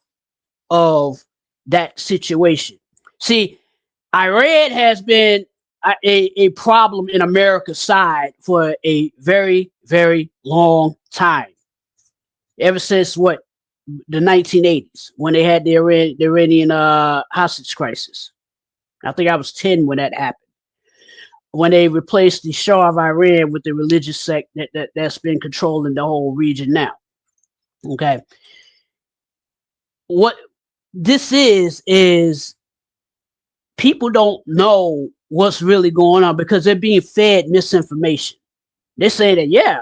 E: of that situation? See, Iran has been a problem in America's side for a very, very long time. Ever since what, the 1980s, when they had the Iranian hostage crisis. I think I was 10 when that happened. When they replaced the Shah of Iran with the religious sect that's been controlling the whole region now. Okay. What this is people don't know what's really going on because they're being fed misinformation. They say that, yeah,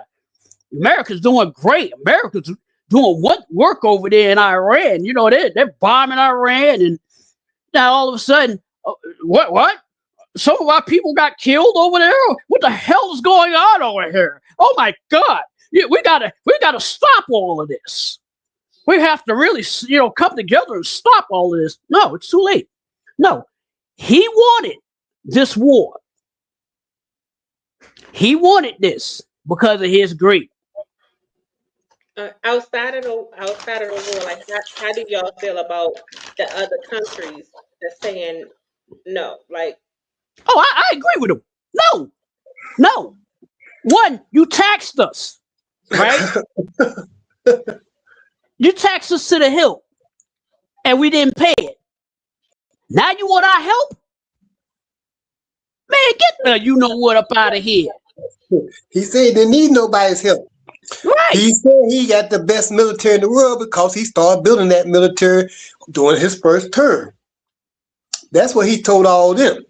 E: America's doing great. America's doing what work over there in Iran. You know, they're bombing Iran, and now all of a sudden, what? Some of our people got killed over there. What the hell is going on over here? Oh my God! We gotta stop all of this. We have to really, come together and stop all of this. No, it's too late. No, he wanted this war. He wanted this because of his greed.
D: Outside of the war, like how do y'all feel about the other countries that's saying no? Like,
E: Oh, I agree with him. No. One, you taxed us, right? You taxed us to the hill, and we didn't pay it. Now you want our help? Man, get the you know what up out of here.
A: He said he didn't need nobody's help.
E: Right.
A: He said he got the best military in the world because he started building that military during his first term. That's what he told all of them.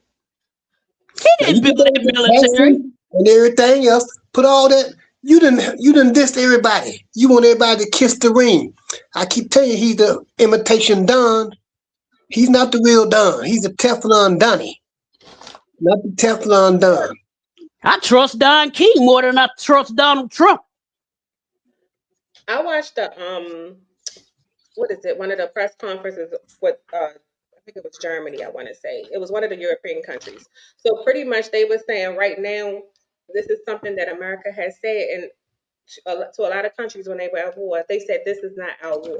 E: He didn't build that military.
A: And everything else. Put all that. You didn't diss everybody. You want everybody to kiss the ring. I keep telling you, he's the imitation Don. He's not the real Don. He's a Teflon Donnie, not the Teflon Don.
E: I trust Don King more than I trust Donald Trump.
D: I watched what is it? One of the press conferences with I think it was Germany. I want to say it was one of the European countries. So pretty much they were saying right now this is something that America has said, and to a lot of countries when they were at war, they said this is not our war.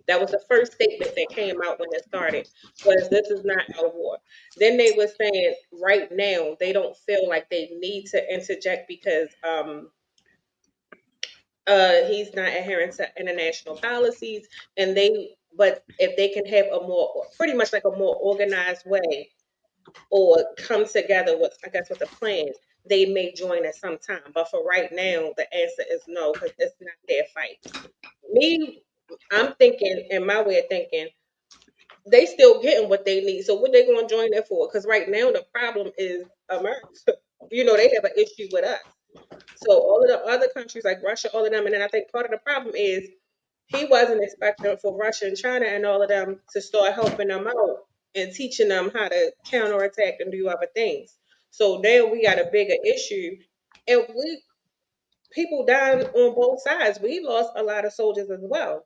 D: That was the first statement that came out when it started, was this is not our war. Then they were saying right now they don't feel like they need to interject because he's not adhering to international policies, but if they can have a more pretty much like a more organized way or come together with with a plan, they may join at some time. But for right now, the answer is no, because it's not their fight. Me, I'm thinking, in my way of thinking, they still getting what they need. So what they gonna join there for? Because right now the problem is America. They have an issue with us. So all of the other countries like Russia, all of them, and then I think part of the problem is he wasn't expecting for Russia and China and all of them to start helping them out and teaching them how to counterattack and do other things. So now we got a bigger issue, and people dying on both sides. We lost a lot of soldiers as well,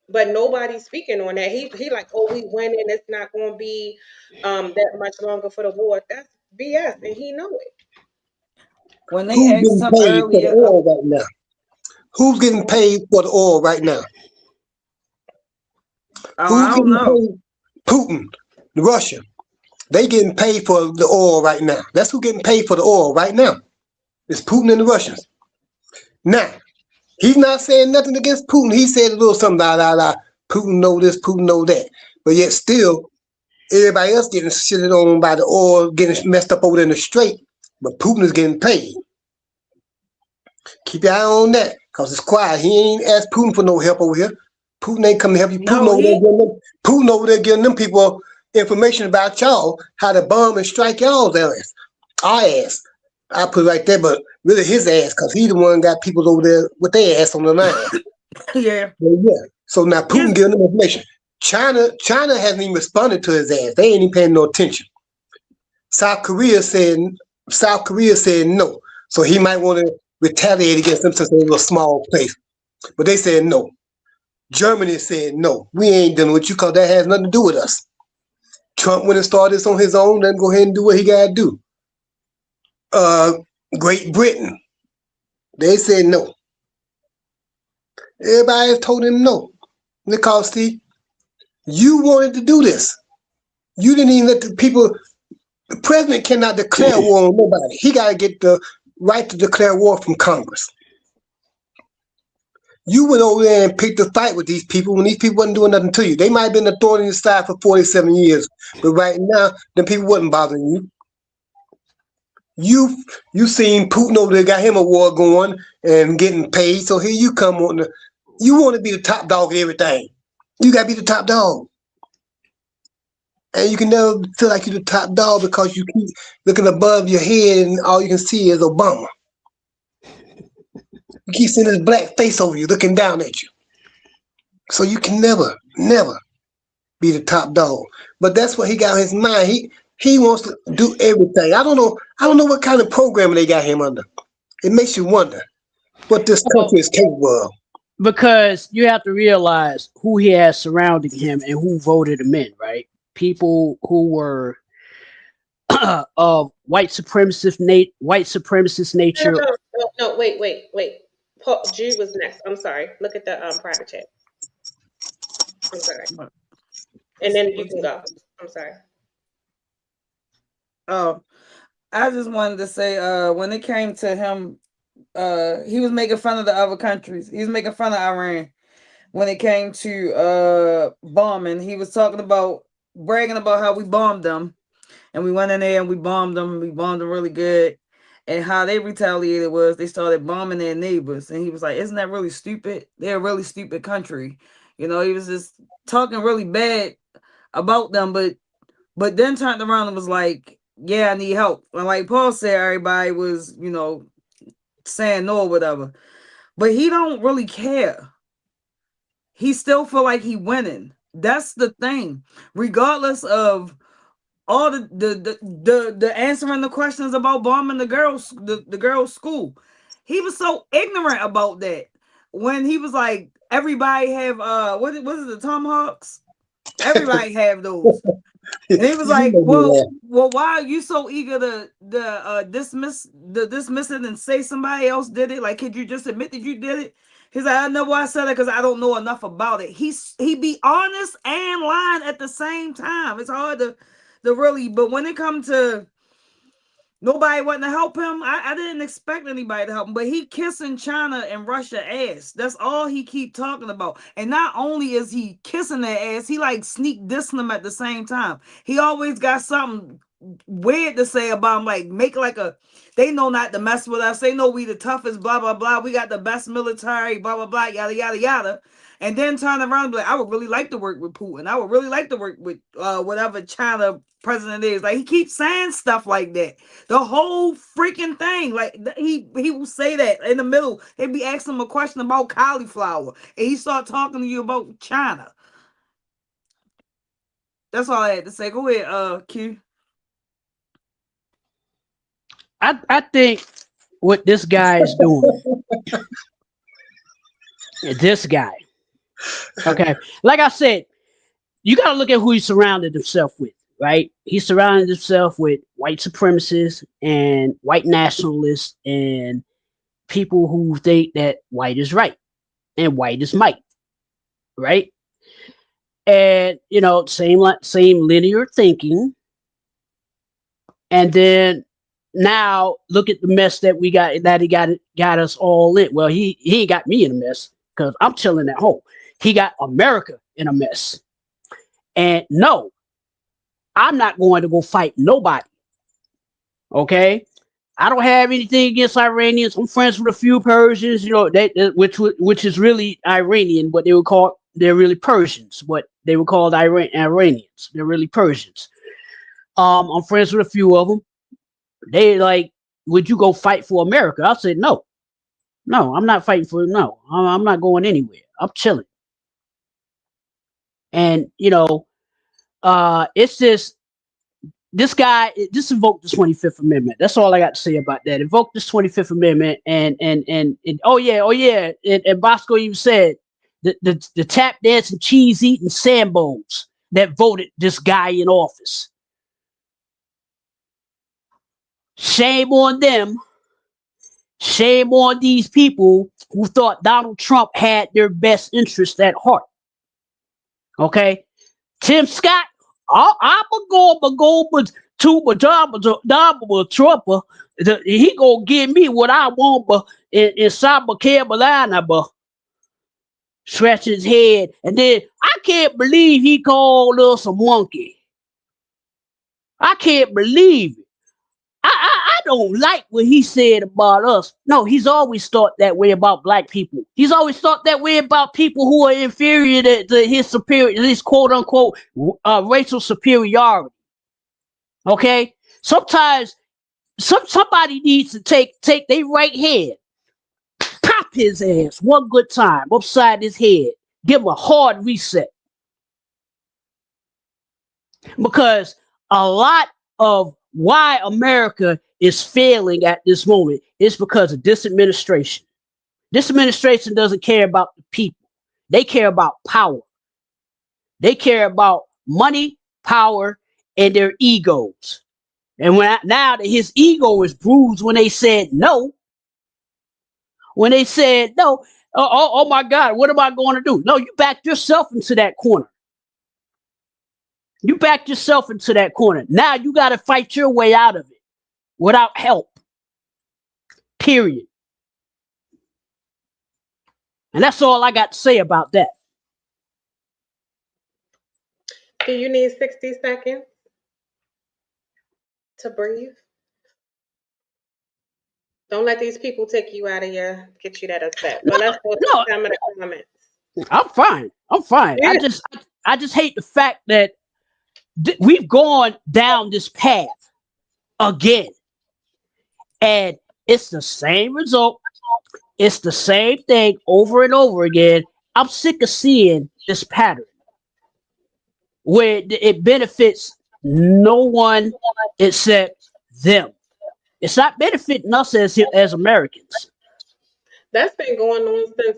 D: but nobody's speaking on that. He like, oh, we winning. It's not going to be that much longer for the war. That's BS, and he know it.
F: When they
A: Who's
F: asked
A: getting
F: him
A: paid
F: earlier,
A: for the oil right now? Who's getting paid for the oil right now?
F: I don't know.
A: Paid? Putin, Russia. They getting paid for the oil right now. That's who getting paid for the oil right now. It's Putin and the Russians. Now, he's not saying nothing against Putin. He said a little something, Putin know this, Putin know that. But yet still, everybody else getting shitted on by the oil, getting messed up over there in the strait. But Putin is getting paid. Keep your eye on that, because it's quiet. He ain't asked Putin for no help over here. Putin ain't come to help you. Putin over there giving them people information about y'all, how to bomb and strike y'all's ass. Our ass. I put it right there, but really his ass, because he the one got people over there with their ass on the line.
F: Yeah.
A: So now Putin giving them information. China hasn't even responded to his ass. They ain't even paying no attention. South Korea said no. So he might want to retaliate against them since they're a small place. But they said no. Germany said no. We ain't dealing with you because that has nothing to do with us. Trump went and started this on his own, then go ahead and do what he got to do. Great Britain, they said no. Everybody has told him no. Because, see, you wanted to do this. You didn't even let the people. The president cannot declare war on nobody. He got to get the right to declare war from Congress. You went over there and picked a fight with these people when these people wasn't doing nothing to you. They might have been a thorn in your side for 47 years, but right now, the people wasn't bothering you. You seen Putin over there, got him a war going and getting paid. So here you come you want to be the top dog at everything. You got to be the top dog. And you can never feel like you're the top dog because you keep looking above your head and all you can see is Obama. You keep seeing this black face over you looking down at you. So you can never be the top dog. But that's what he got in his mind. He wants to do everything. I don't know what kind of program they got him under. It makes you wonder what this country is capable of.
E: Because you have to realize who he has surrounding him and who voted him in, right? People who were of white supremacist nature.
D: No. Wait. Paul, Jude was next. I'm sorry. Look at the private chat. I'm sorry. And then you can go. I'm sorry.
F: Oh, I just wanted to say, when it came to him, he was making fun of the other countries. He was making fun of Iran when it came to bombing. He was talking about bragging about how we bombed them, and we went in there and we bombed them. We bombed them really good, and how they retaliated was they started bombing their neighbors. And he was like, "Isn't that really stupid? They're a really stupid country." You know, he was just talking really bad about them, but then turned around and was like, "Yeah, I need help." And like Paul said, everybody was, saying no or whatever. But he don't really care. He still feel like he winning. That's the thing. Regardless of all the answering the questions about bombing the girls' school. He was so ignorant about that. When he was like, everybody have what is it, the Tomahawks? Everybody have those. And he was like, well, why are you so eager to dismiss it and say somebody else did it? Like, could you just admit that you did it? He's like, I know why I said it because I don't know enough about it. He be honest and lying at the same time. It's hard to really, but when it comes to nobody wanting to help him, I didn't expect anybody to help him. But he kissing China and Russia ass. That's all he keep talking about. And not only is he kissing their ass, he like sneak dissing them at the same time. He always got something weird to say about him, like make like they know not to mess with us. They know we the toughest, blah blah blah. We got the best military, blah blah blah, yada yada yada. And then turn around and be like, I would really like to work with Putin. I would really like to work with whatever China president is. Like, he keeps saying stuff like that. The whole freaking thing. Like, he will say that in the middle. They'd be asking him a question about cauliflower. And he start talking to you about China. That's all I had to say. Go ahead, Q.
E: I think what this guy is doing, this guy, okay, like I said, you got to look at who he surrounded himself with, right? He surrounded himself with white supremacists and white nationalists and people who think that white is right and white is might, right? And same linear thinking. And then now look at the mess that we got, that he got us all in. Well, he ain't got me in a mess because I'm chilling at home. He got America in a mess. And no, I'm not going to go fight nobody. Okay, I don't have anything against Iranians. I'm friends with a few Persians, which is really Iranian, but they're really Persians. But they were called Iranians. They're really Persians. I'm friends with a few of them. They like, would you go fight for America? I said no. I'm not fighting for no. I'm not going anywhere. I'm chilling. And it's just this guy just invoked the 25th Amendment. That's all I got to say about that. Invoke this 25th Amendment and oh yeah. And Bosco even said the tap dancing, cheese eating Sambos that voted this guy in office. Shame on them. Shame on these people who thought Donald Trump had their best interest at heart. Okay, Tim Scott, I'm a go to Trump. He gonna give me what I want, but in South Carolina, but scratch his head, and then I can't believe he called us a monkey. I can't believe it. I don't like what he said about us. No, he's always thought that way about black people. He's always thought that way about people who are inferior to his superior, his quote unquote racial superiority. Okay, sometimes somebody needs to take their right hand, pop his ass one good time upside his head, give him a hard reset, because a lot of why America is failing at this moment is because of this administration. This administration doesn't care about the people. They care about power. They care about money, power, and their egos. And now that his ego is bruised when they said no, oh my God, what am I going to do? No, you backed yourself into that corner. You backed yourself into that corner. Now you got to fight your way out of it without help. Period. And that's all I got to say about that.
D: Do you need 60 seconds to breathe? Don't let these people take you out of your get you that upset. But let's go to
E: No,
D: some of the comments.
E: I'm fine. I'm fine. I just hate the fact that we've gone down this path again, and it's the same result. It's the same thing over and over again. I'm sick of seeing this pattern where it benefits no one except them. It's not benefiting us as Americans.
D: That's been going on since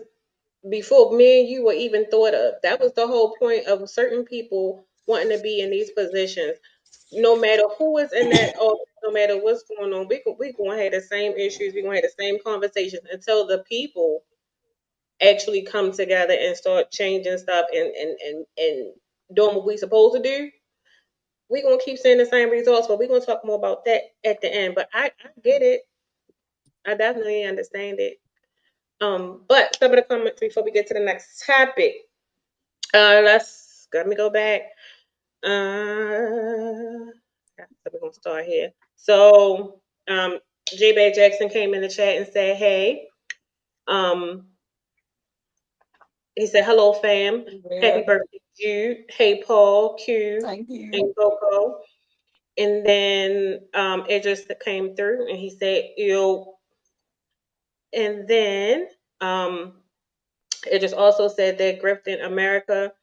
D: before me and you were even thought of. That was the whole point of certain people wanting to be in these positions. No matter who is in that office, no matter what's going on, we going to have the same issues. We're going to have the same conversations until the people actually come together and start changing stuff and doing what we supposed to do. We're going to keep seeing the same results, but we're going to talk more about that at the end. But I get it. I definitely understand it. But some of the comments before we get to the next topic. Let me go back. So we're gonna start here. So, J. Bay Jackson came in the chat and said, "Hey." Um, he said, "Hello, fam. Happy
F: Yeah.
D: birthday, Jude. Hey, Paul, Q,
F: Thank you.
D: and Coco." And then it just came through, and he said, "Yo." And then um, it just also said that Grifton America.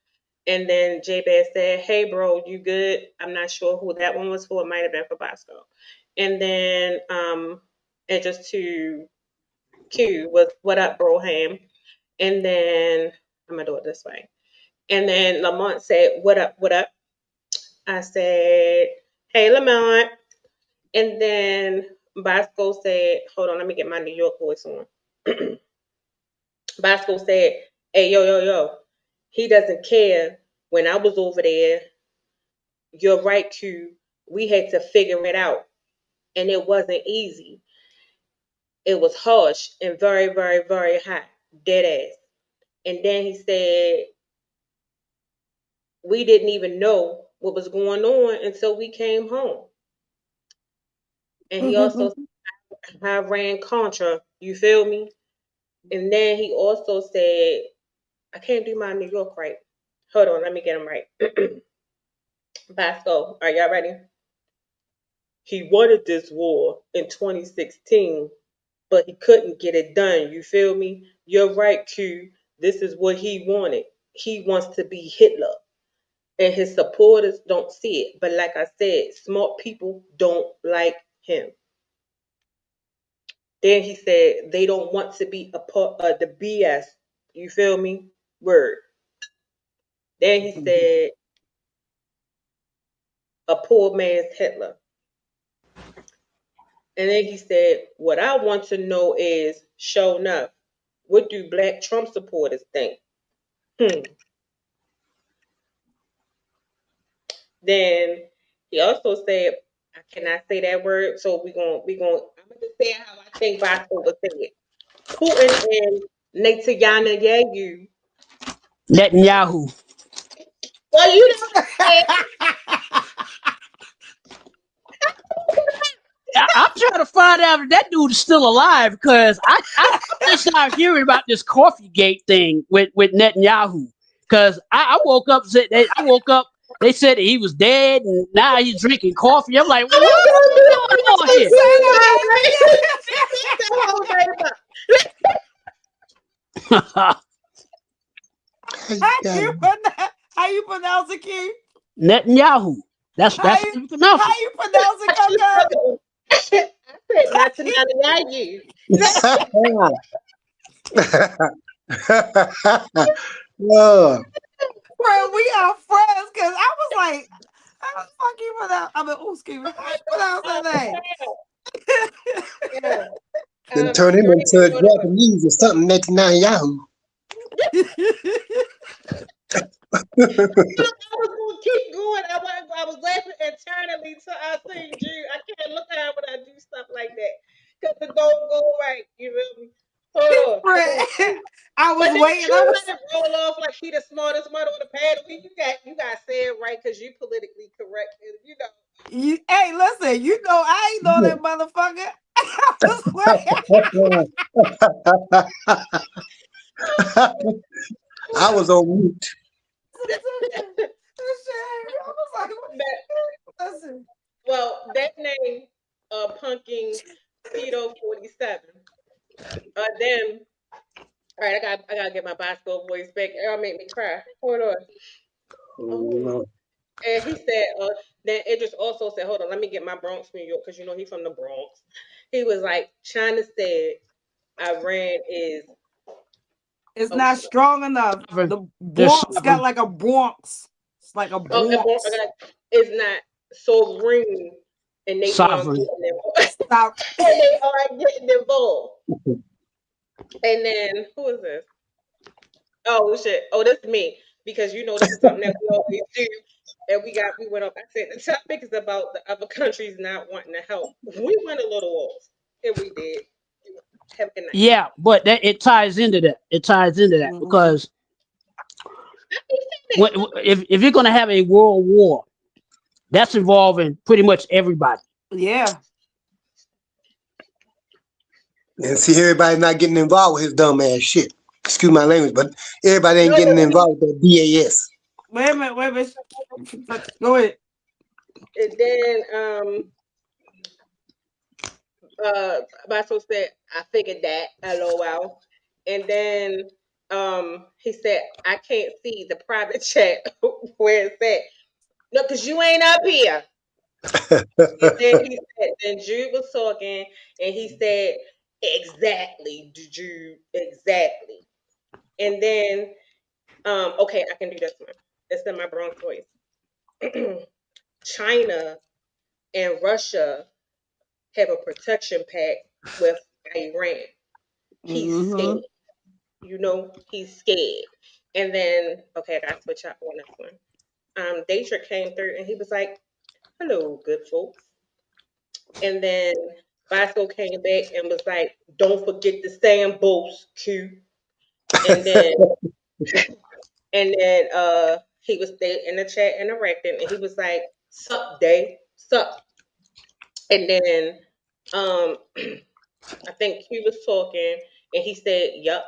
D: And then J Bass said, "Hey, bro, you good?" I'm not sure who that one was for. It might have been for Bosco. And then and just to Q was, "What up, bro, ham?" And then I'm gonna do it this way. And then Lamont said, "What up? What up?" I said, "Hey, Lamont." And then Bosco said, "Hold on, let me get my New York voice on." Bosco said, "Hey, yo, yo, yo." He doesn't care. When I was over there, you're right, Q. We had to figure it out. And it wasn't easy. It was harsh and very, very, very hot. Dead ass. And then he said, we didn't even know what was going on until we came home. And he also said, I ran Contra. You feel me? And then he also said, I can't do my New York right. Hold on, let me get him right. Basco, are y'all ready? He wanted this war in 2016, but he couldn't get it done. You feel me? You're right, Q. This is what he wanted. He wants to be Hitler. And his supporters don't see it. But like I said, smart people don't like him. Then he said they don't want to be a part of the BS. You feel me? Word. Then he said a poor man's Hitler. And then he said, what I want to know is, show enough, what do black Trump supporters think? Then he also said, I cannot say that word, so we going I'm gonna just say it how I think Bosco would say it. Putin and Netanyahu.
E: Netanyahu.
D: Well, you know what I'm
E: I'm trying to find out if that dude is still alive because I'm just not hearing about this coffee gate thing with Netanyahu. Because I woke up they said that he was dead and now he's drinking coffee. I'm like,
D: I was
E: what's
D: going to do
E: going on
D: the
E: here?
F: Son of
D: whole
F: a
D: thing about.
F: How you pronounce it, King?
E: Netanyahu. That's
F: How
E: how
F: you
E: you pronounce
F: how
E: it.
F: you pronounce it, Coco?
D: I said Netanyahu.
A: Oh,
F: Bro, we are friends because I was like, how the fuck you pronounce? I mean, excuse me, how you pronounce that
D: Yeah.
A: then
D: I'm
A: turn him
D: screaming.
A: into
D: Hold on.
A: Japanese or something next now Yahoo.
F: name?
D: I was gonna keep going. I was laughing internally till I seen Jude. I can't look at her when I do stuff like that because it don't go right. You feel me? Hold on.
F: Friend, I
D: But
F: was
D: then
F: waiting. I
D: Drew
F: was
D: let it roll off like he the smartest one on the panel. You got to say it right because you politically correct. And, you know.
F: hey, listen, you know I ain't know that motherfucker. I was waiting.
A: I was on mute.
F: I was like, listen.
D: That name, punking Speedo 47. Then, all right, I gotta get my bicycle voice back. It'll make me cry. Hold on. Oh.
A: Oh,
D: And he said, then Idris also said, hold on, let me get my Bronx, New York, because you know he's from the Bronx. He was like, China said Iran is.
F: It's
D: Oh,
F: not
D: shit.
F: strong enough. The
E: They're
F: Bronx got
E: sovereign.
F: like a Bronx. It's like a
D: Oh,
F: Bronx.
D: is not sovereign, and they are
E: Sovereign.
D: getting involved.
F: Stop.
D: And they are getting involved. And then, who is this? Oh shit! Oh, this is me because you know this is something that we always do, and we went up. I said the topic is about the other countries not wanting to help. We went a little off, and we did. Have a good night.
E: Yeah, but it ties into that. It ties into that
F: Mhm.
E: because if you're going to have a world war, that's involving pretty much everybody.
F: Yeah.
A: and see, everybody not getting involved with his dumb ass shit. Excuse my language, but everybody ain't
D: No,
A: getting
D: but
A: involved with that BAS.
F: Wait a minute. Wait a minute. Go ahead.
D: and then Basso said, "I figured that." LOL. And then he said, "I can't see the private chat where it's at." No, because you ain't up here. And then he said, then Jude was talking, and he said, exactly, Jude, exactly. And then, okay, I can do this one. It's in my Bronx voice. China and Russia have a protection pact with Iran. He's
F: Mm-hmm.
D: scared. You know, he's scared. And then, okay, I got to switch up on this one. Daytra came through, and he was like, hello, good folks. And then Bosco came back and was like, "Don't forget the sandboats, Q." And then he was there in the chat interacting, and he was like, "Sup, day, sup." And then I think Q was talking, and he said, "Yup."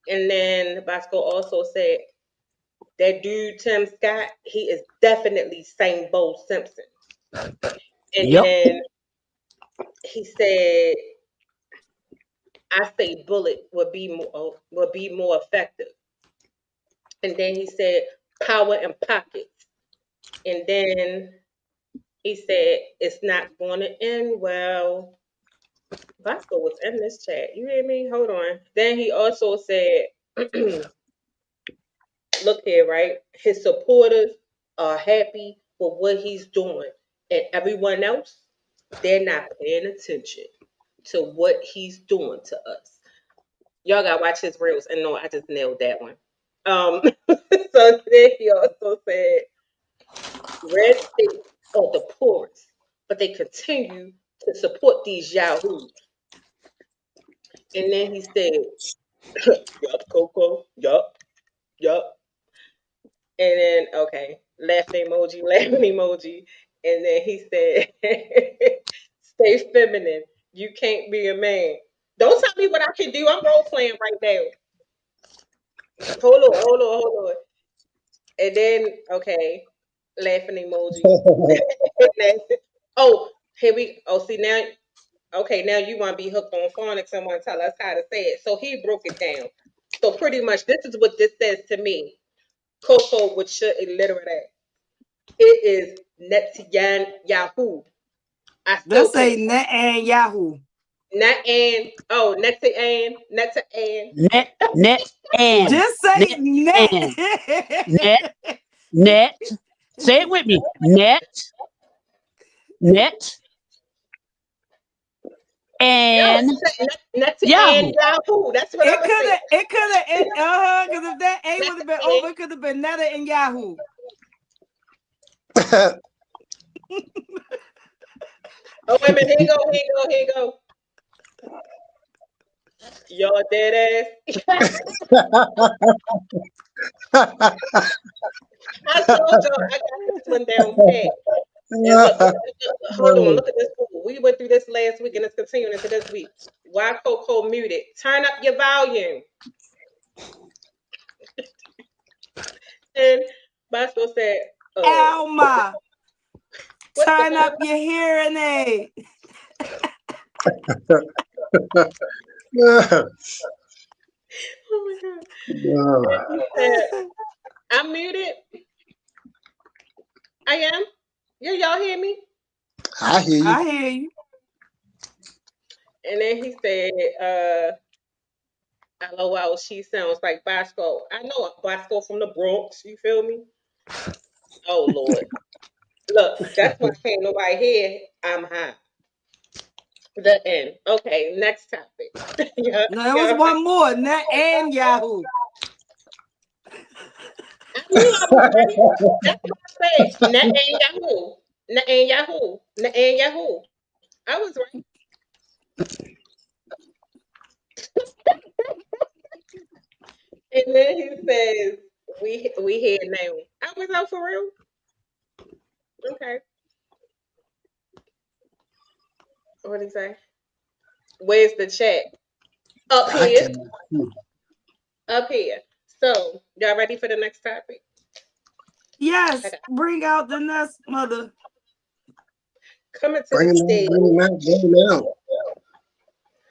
D: And then Bosco also said, "That dude Tim Scott, he is definitely Saint Bo Simpson." And
E: Yep.
D: then he said, I say bullet would be more effective. And then he said power and pockets. And then he said it's not going to end well. Vasco was in this chat. You hear me? Hold on. Then he also said, look here, right? His supporters are happy with what he's doing. And everyone else, they're not paying attention to what he's doing to us. Y'all gotta watch his reels and know I just nailed that one. So then he also said red states are the poorest, but they continue to support these yahoos. And then he said, yup, Coco, yup, yup. And then, okay, laughing emoji, laughing emoji. And then he said, stay feminine. You can't be a man. Don't tell me what I can do. I'm role playing right now. Hold on. And then, okay, laughing emoji. Oh, see now, okay, now you want to be hooked on phonics and want to tell us how to say it. So he broke it down. So pretty much this is what this says to me. Coco would should illiterate that. It is Netiyan Yahoo. I still
F: Let's
D: can
F: say net and Yahoo.
D: not and oh Neta and
E: Net, net, and
F: Just say
E: net,
F: net.
E: and net, net. Say it with me. Net, net,
D: no
E: and
D: Neta and
E: Yahoo.
D: Yahoo. That's what I was saying.
F: It could have, because if that A would
D: Neta
F: have been
D: and
F: over, it could have been Netta and Yahoo.
D: oh wait a minute, here you go. Y'all dead ass. I told y'all I got this one down pat. And hold on, look at this. We went through this last week and it's continuing into this week. Why Coco muted? Turn up your volume. And Bosco said,
F: Alma,
D: what the
F: turn up
D: hell?
F: your hearing aid.
D: Oh my God. And he said, I'm muted. I am. Yeah, y'all hear me?
A: I hear you.
F: I hear you.
D: And then he said, LOL, she sounds like Bosco. I know a Bosco from the Bronx. You feel me? Oh, Lord. Look, that's why can't nobody hear I'm high. The end. Okay, next topic. yeah,
F: No, there was
D: yeah.
F: one more, net and Yahoo.
D: I knew I was right. That's what I said. Net and Yahoo. Net and Yahoo. Net and Yahoo. I was right. And then he says, we here now. I was out for real. Okay. What did he say? Where's the chat? Up
A: I
D: here.
A: can.
D: Up here. So, y'all ready for the next topic?
F: Yes,
D: Okay.
F: bring out the next mother.
D: Coming to
A: Bring
D: the
A: him out,
D: stage.
A: bring him out, bring him out.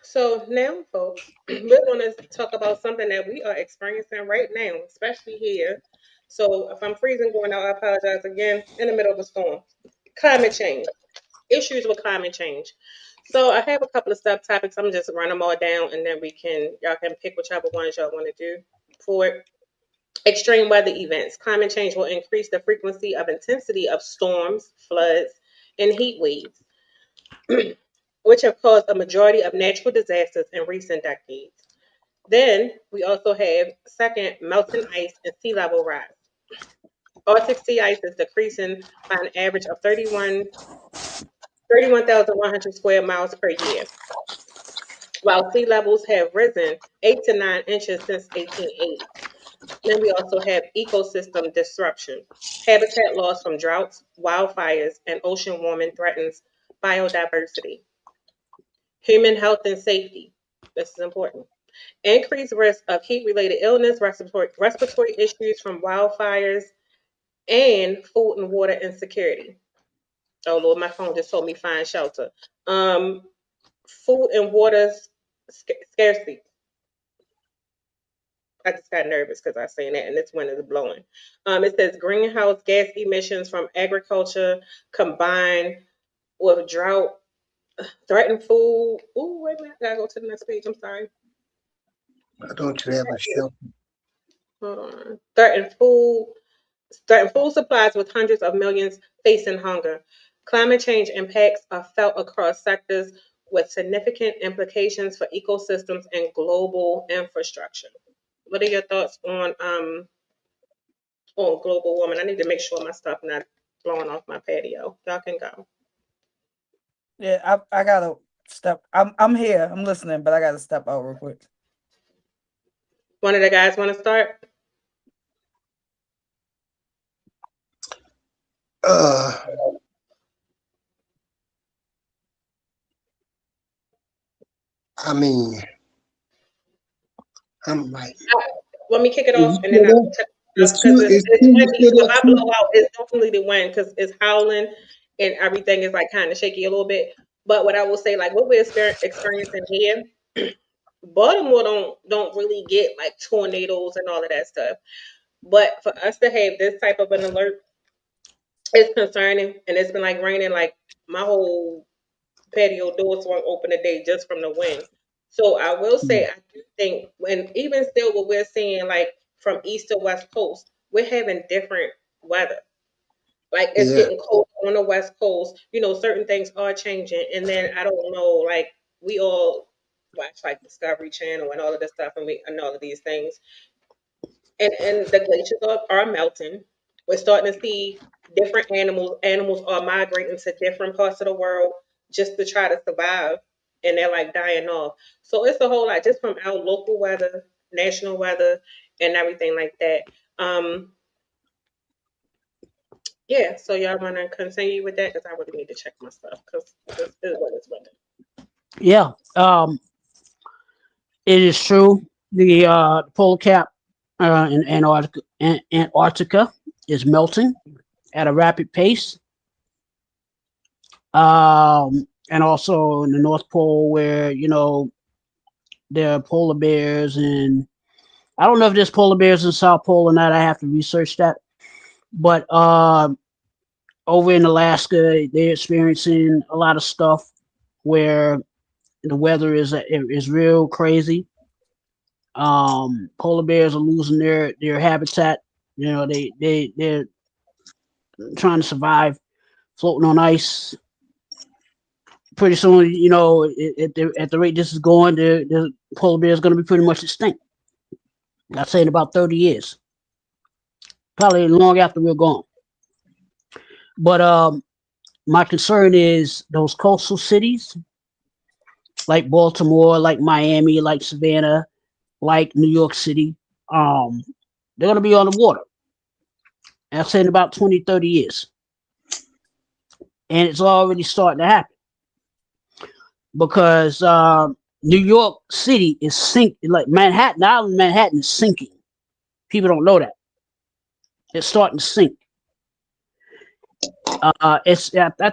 D: So now, folks, we're going to talk about something that we are experiencing right now, especially here. So if I'm freezing going out, I apologize again. In the middle of a storm. Climate change. Issues with climate change. So I have a couple of subtopics. I'm just run them all down, and then y'all can pick whichever ones y'all want to do for it. Extreme weather events. Climate change will increase the frequency of intensity of storms, floods, and heat waves, which have caused a majority of natural disasters in recent decades. Then we also have second, melting ice and sea level rise. Arctic sea ice is decreasing by an average of 31,100 square miles per year, while sea levels have risen 8 to 9 inches since 1880. Then we also have ecosystem disruption. Habitat loss from droughts, wildfires, and ocean warming threatens biodiversity. Human health and safety. This is important. Increased risk of heat related illness, respiratory issues from wildfires, and food and water insecurity. Oh Lord, my phone just told me find shelter. Um, Food and water scarcity. I just got nervous because I seen that and this wind is blowing. It says greenhouse gas emissions from agriculture combined with drought, threatened food. Ooh, wait a minute. I gotta go to the next page. I'm sorry.
A: Why don't you have a shelter?
D: Hold on. Threatened food supplies with hundreds of millions facing hunger. Climate change impacts are felt across sectors with significant implications for ecosystems and global infrastructure. What are your thoughts on global warming? I need to make sure my stuff not blowing off my patio. Y'all can go.
F: Yeah, I gotta step. I'm here. I'm listening, but I gotta step out real quick.
D: One of the guys want to start?
A: Uh, I mean, I'm like,
D: Let me kick it
A: is you
D: off and then
A: still
D: I'll
A: there?
D: check stuff
A: It's
D: because
A: two. It's
D: it's
A: two. You
D: windy.
A: still
D: So
A: there?
D: if I
A: Two.
D: blow out, it's definitely the wind because it's howling and everything is like kind of shaky a little bit. But what I will say, like what we're experiencing here, Baltimore don't really get like tornadoes and all of that stuff. But for us to have this type of an alert, it's concerning, and it's been like raining. Like my whole patio doors weren't open today just from the wind. So I will say I do think when even still what we're seeing like from east to west coast, we're having different weather. Like it's
A: Yeah.
D: getting cold on the west coast. You know, certain things are changing. And then I don't know, like we all watch like Discovery Channel and all of this stuff and all of these things. And the glaciers are melting. We're starting to see different animals. Animals are migrating to different parts of the world just to try to survive, and they're like dying off. So it's a whole lot just from our local weather, national weather, and everything like that. Um, yeah. So y'all want to continue with that because I really need to check my stuff because this is what it's winter.
E: Yeah. It is true. The polar cap in Antarctica is melting at a rapid pace. And also in the North Pole, where there are polar bears, and I don't know if there's polar bears in South Pole or not. I have to research that. But over in Alaska, they're experiencing a lot of stuff where the weather is real crazy. Polar bears are losing their habitat. They're trying to survive floating on ice. Pretty soon, at the rate this is going, the polar bear is going to be pretty much extinct. I'd say in about 30 years, probably long after we're gone. But my concern is those coastal cities like Baltimore, like Miami, like Savannah, like New York City. Um, they're going to be on the water. I'd say in about 20, 30 years. And it's already starting to happen because New York City is sinking. Like Manhattan, Island Manhattan is sinking. People don't know that. It's starting to sink. I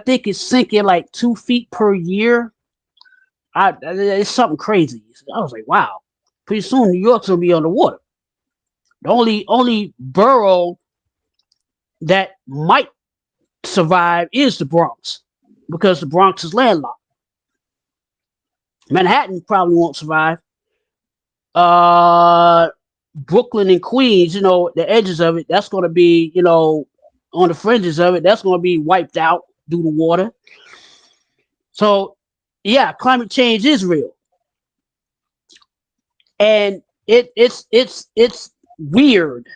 E: think it's sinking like 2 feet per year. It's something crazy. I was like, wow. Pretty soon New York's gonna be underwater. The only borough that might survive is the Bronx because the Bronx is landlocked. Manhattan probably won't survive. Uh, Brooklyn and Queens, the edges of it, that's going to be, on the fringes of it, that's going to be wiped out due to water. So, yeah, climate change is real, and it's weird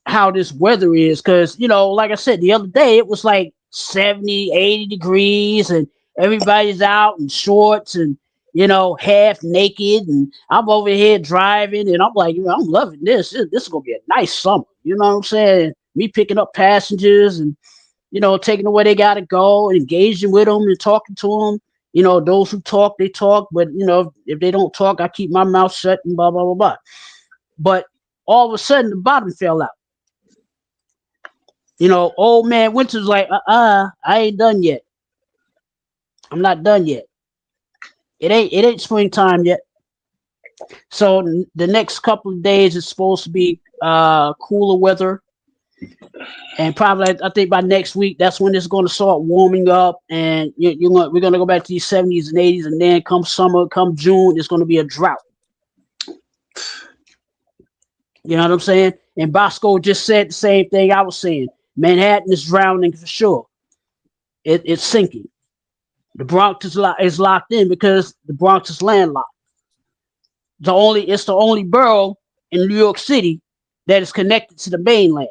E: how this weather is because like I said the other day, it was like 70, 80 degrees, and everybody's out in shorts and half naked, and I'm over here driving, and I'm like, I'm loving this is gonna be a nice summer, you know what I'm saying? Me picking up passengers and taking them where they gotta go and engaging with them and talking to them. Those who talk, they talk, but if they don't talk, I keep my mouth shut and blah blah blah blah. But all of a sudden the bottom fell out. Old man Winter's like, I ain't done yet. I'm not done yet. It ain't springtime yet. So the next couple of days is supposed to be cooler weather, and probably I think by next week that's when it's going to start warming up, and we're going to go back to these 70s and 80s, and then come summer, come June, it's going to be a drought. You know what I'm saying? And Bosco just said the same thing I was saying. Manhattan is drowning for sure. It's sinking. The Bronx is locked in because the Bronx is landlocked. It's the only borough in New York City that is connected to the mainland.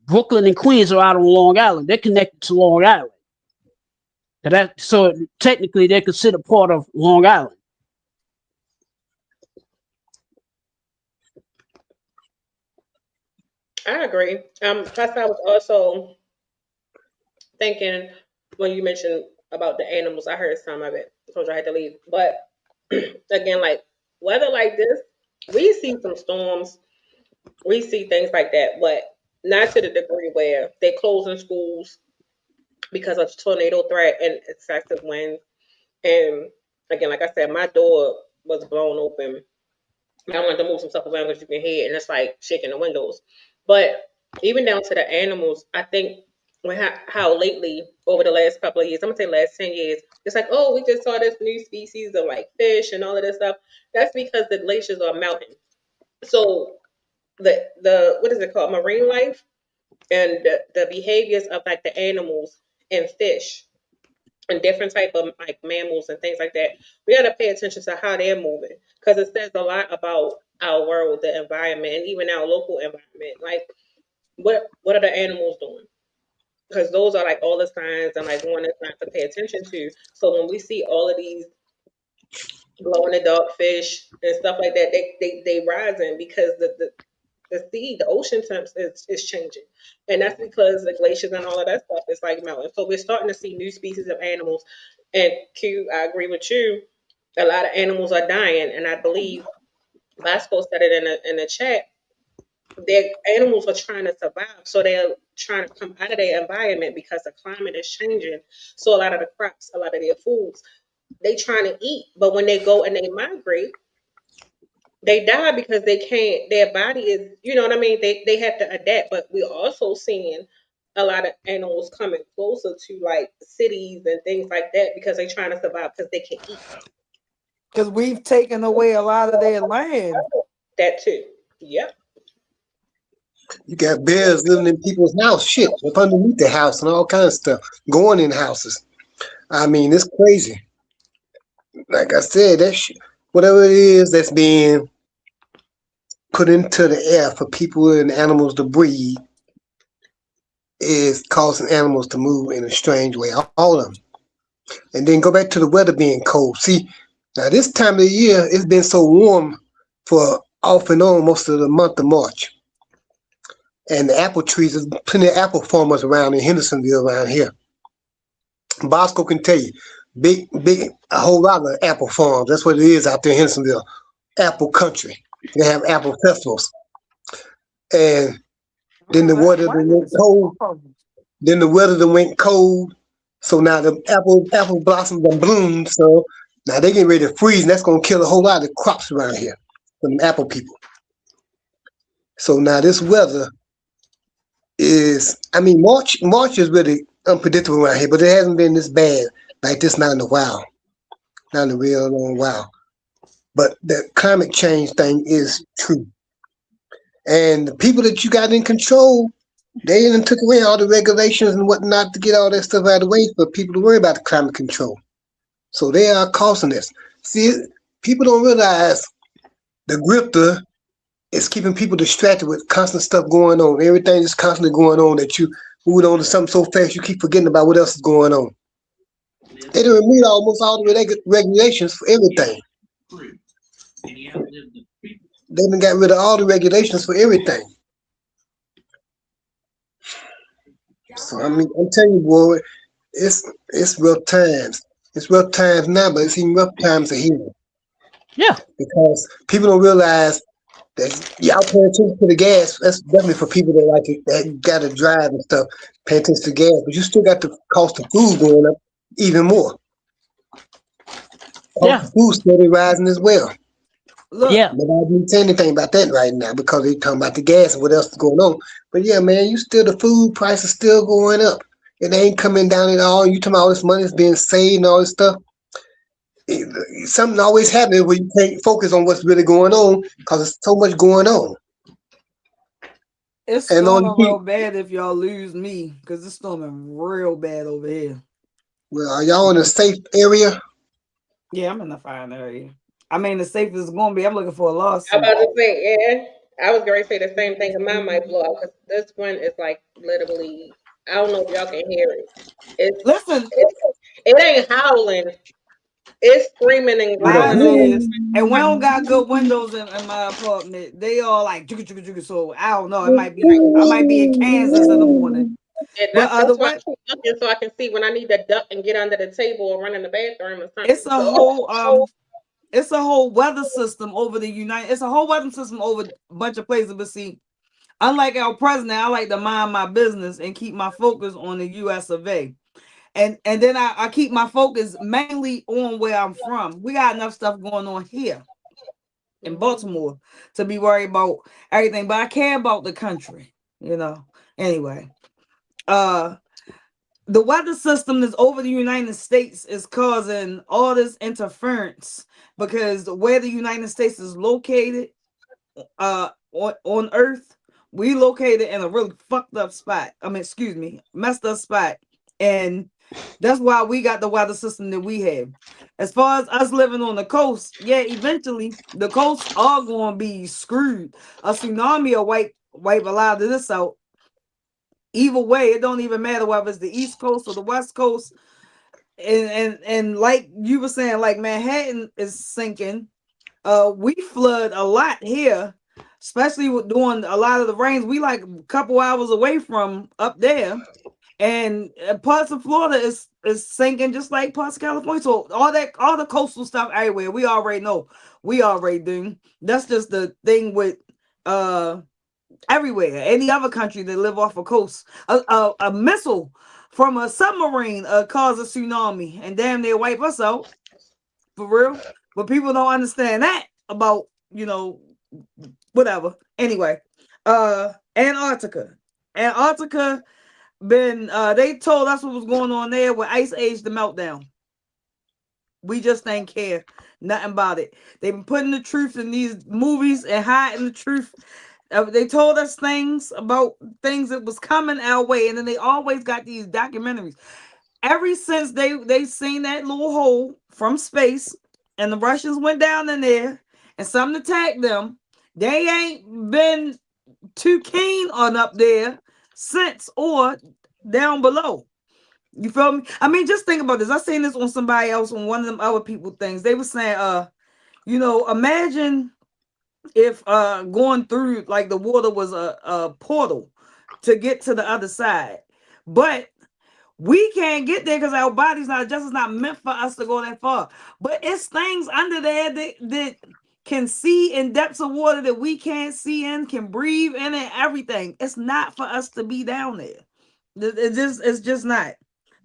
E: Brooklyn and Queens are out on Long Island. They're connected to Long Island. So technically they're considered part of Long Island.
D: I agree. Plus I was also thinking when you mentioned about the animals, I heard some of it. I told you I had to leave. But again, like weather like this, we see some storms, we see things like that, but not to the degree where they closing schools because of tornado threat and excessive winds. And again, like I said, my door was blown open. I wanted to move some stuff around because you can hear it, and it's like shaking the windows. But even down to the animals, I think when how lately over the last couple of years, I'm gonna say last 10 years, it's like, oh, we just saw this new species of like fish and all of this stuff. That's because the glaciers are melting. So the what is it called, marine life and the behaviors of like the animals and fish and different type of like mammals and things like that. We got to pay attention to how they're moving because it says a lot about our world, the environment, and even our local environment. Like, what are the animals doing? Because those are like all the signs and like one that's not to pay attention to. So when we see all of these glow in the dark fish and stuff like that, they rising because the sea, the ocean temps is changing. And that's because the glaciers and all of that stuff is like melting. So we're starting to see new species of animals. And Q, I agree with you. A lot of animals are dying. And I believe Vasco said it in the chat. Their animals are trying to survive. So they're trying to come out of their environment because the climate is changing. So a lot of the crops, a lot of their foods, they trying to eat. But when they go and they migrate, they die because they can't, their body is, you know what I mean, they have to adapt. But we're also seeing a lot of animals coming closer to like cities and things like that because they're trying to survive because they can eat.
F: Because we've taken away a lot of their land.
D: That too. Yep.
A: You got bears living in people's house, shit, up underneath the house and all kinds of stuff, going in houses. I mean, it's crazy. Like I said, that shit, whatever it is that's being put into the air for people and animals to breathe is causing animals to move in a strange way, all of them. And then go back to the weather being cold. See, now this time of the year, it's been so warm for off and on most of the month of March. And the apple trees, there's plenty of apple farmers around in Hendersonville around here. Bosco can tell you, big, a whole lot of apple farms. That's what it is out there in Hendersonville. Apple country. They have apple festivals. And then the weather went cold. Then the weather done went cold. So now the apple blossoms done bloomed. So now they getting ready to freeze, and that's gonna kill a whole lot of crops around here from the apple people. So now this weather is, I mean, March is really unpredictable around here, but it hasn't been this bad like this not in a while, not in a real long while. But the climate change thing is true, and the people that you got in control, they even took away all the regulations and whatnot to get all that stuff out of the way for people to worry about the climate control. So they are causing this. See, people don't realize the grifter is keeping people distracted with constant stuff going on. Everything is constantly going on that you move on to something so fast you keep forgetting about what else is going on. They done remove almost all the regulations for everything. They done got rid of all the regulations for everything. So I mean, I'm telling you, boy, it's rough times. It's rough times now, but it's even rough times ahead
E: Yeah.
A: because people don't realize that y'all pay attention to the gas. That's definitely for people that like it, that got to drive and stuff. Pay attention to gas, but you still got the cost of food going up even more. Cost
E: Yeah.
A: of food steady rising as well.
F: Look,
E: Yeah.
A: Nobody didn't say anything about that right now because they talking about the gas and what else is going on. But yeah, man, you still the food price is still going up. It ain't coming down at all. You talking about all this money is being saved and all this stuff. Something always happens where you can't focus on what's really going on because there's so much going on.
F: it's
A: And
F: storming
A: on
F: real
A: people,
F: bad if y'all lose me, because it's storming real bad over here.
A: well, are y'all in a safe area?
F: Yeah, I'm in the fine area. I mean, the safest it's going to be. I'm looking for a
D: I'm
F: lawsuit.
D: about to say, yeah. I was going to say the same thing, and mine might blow out because this one is like literally. I don't know if y'all can hear it. It's
F: Listen,
D: it's It ain't howling. It's screaming and
A: With a
F: Mine
D: growling.
F: is, and we
A: woo.
F: don't got good windows in my apartment. They all like jigga jigga jigga. So I don't know. It might be I might be in Kansas in the morning.
D: And
F: But
D: that's
F: the
D: why I
F: what?
D: keep looking so I can see when I need to duck and get under the table or run in the bathroom or something.
F: It's a whole it's a whole weather system over the United. It's a whole weather system over a bunch of places. But see, unlike our president, I like to mind my business and keep my focus on the U.S. of A. And then I keep my focus mainly on where I'm from. We got enough stuff going on here in
D: Mhm.
F: Baltimore to be worried about everything, but I care about the country, you know. Anyway, uh the weather system that's over the United States is causing all this interference because where the United States is located on Earth, we located in a really fucked up spot. I mean, excuse me, messed up spot. And that's why we got the weather system that we have. As far as us living on the coast, yeah, eventually the coasts are going to be screwed. A tsunami will wipe a lot of this out. Either way, it don't even matter whether it's the East Coast or the West Coast. And like you were saying, like Manhattan is sinking. We flood a lot here, especially with doing a lot of the rains. We like a couple hours away from up there, and parts of Florida is sinking just like parts of California. So all the coastal stuff everywhere, we already know. We already do. That's just the thing with uh everywhere. Any other country that live off a coast, a missile from a submarine cause a tsunami and damn near wipe us out for real. But people don't understand that about whatever. Anyway, Antarctica. Antarctica been they told us what was going on there with Ice Age the meltdown. We just ain't care nothing about it. They've been putting the truth in these movies and hiding the truth. They told us things about things that was coming our way, and then they always got these documentaries. Ever since they seen that little hole from space, and the Russians went down in there, and something attacked them, they ain't been too keen on up there since or down below. You feel me? I mean, just think about this. I seen this on somebody else on one of them other people things. They were saying, imagine if going through like the water was a portal to get to the other side. But we can't get there because our body's not just not meant for us to go that far. But it's things under there that can see in depths of water that we can't see in, can breathe in and everything. It's not for us to be down there. It's just not.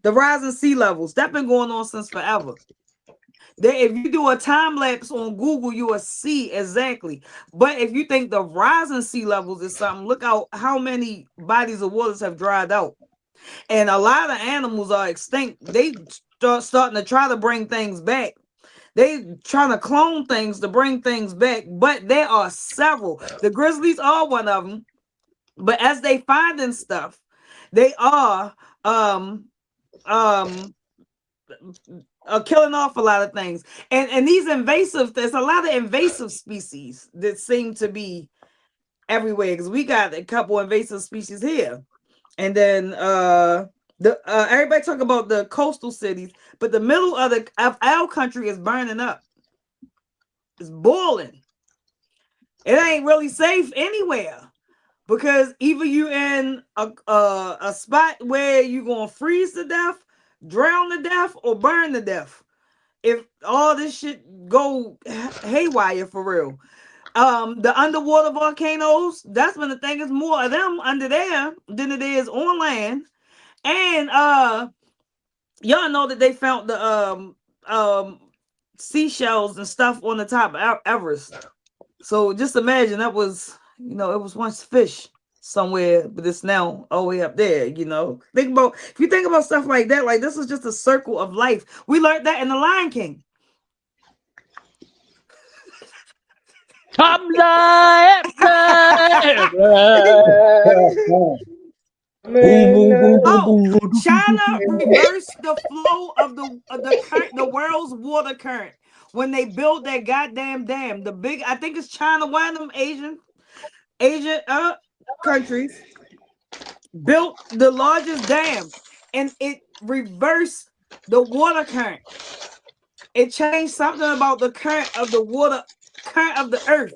F: The rising sea levels, that's been going on since forever. If you do a time lapse on Google, you will see exactly. But if you think the rising sea levels is something, look out how many bodies of waters have dried out. And a lot of animals are extinct. They starting to try to bring things back. They trying to clone things to bring things back, but there are several. The grizzlies are one of them. But as they finding stuff, they are um killing off a lot of things. And these invasive, there's a lot of invasive species that seem to be everywhere because we got a couple invasive species here. And then the everybody talk about the coastal cities, but the middle of our country is burning up. It's boiling. It ain't really safe anywhere because either you in a spot where you gonna freeze to death, drown to death, or burn to death. If all this shit go haywire for real. The underwater volcanoes, that's when the thing is more of them under there than it is on land. And y'all know that they found the um seashells and stuff on the top of Everest. So just imagine that was, it was once fish somewhere, but it's now all the way up there. Think about if you think about stuff like that, like this is just a circle of life. We learned that in the Lion King.
E: Top line, boom,
D: Man,
E: boom, boom, boom,
F: Oh,
E: boom, boom, boom, boom,
F: China
E: boom.
F: reversed the flow of the current, the world's water current when they built that goddamn dam. The big, I think it's China, one of them Asian countries built the largest dam, and it reversed the water current. It changed something about the current of the water, current of the earth.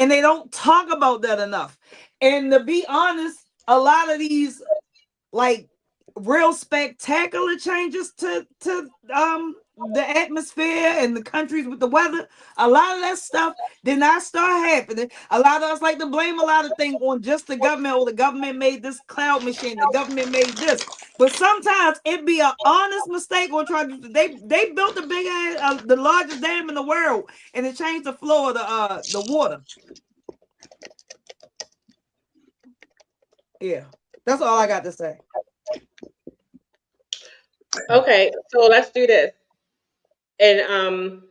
F: And they don't talk about that enough. And to be honest, a lot of these like real spectacular changes to the atmosphere and the countries with the weather, a lot of that stuff did not start happening. A lot of us like to blame a lot of things on just the government. Or the government made this cloud machine, the government made this. But sometimes it be an honest mistake on trying to. They built the big ass, the largest dam in the world, and it changed the flow of the water. Yeah, that's all I got to say.
D: Okay, so let's do this. And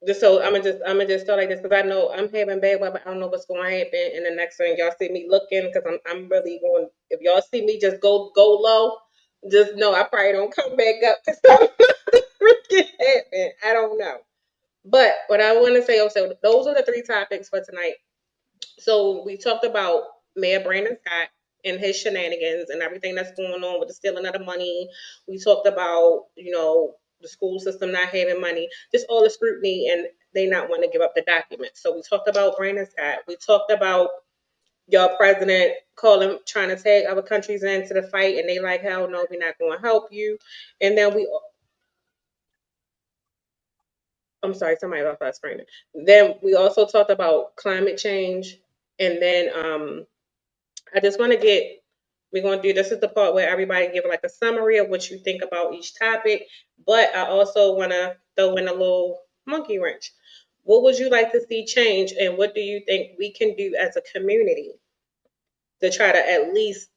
D: just so I'm gonna just start like this because I know I'm having bad weather. I don't know what's going to happen in the next one. Y'all see me looking because I'm really going. If y'all see me just go low, just know I probably don't come back up because something freaking happen. I don't know. But what I want to say also, those are the three topics for tonight. So we talked about Mayor Brandon Scott and his shenanigans and everything that's going on with the stealing of the money. We talked about, the school system not having money, just all the scrutiny and they not want to give up the documents. So we talked about Brandon Scott. We talked about your president calling, trying to tag other countries into the fight, and they like, hell no, we're not going to help you. And then I'm sorry, somebody else was framing. Then we also talked about climate change, and then I just want to get, we're going to do, this is the part where everybody give like a summary of what you think about each topic, but I also want to throw in a little monkey wrench. What would you like to see change, and what do you think we can do as a community to try to at least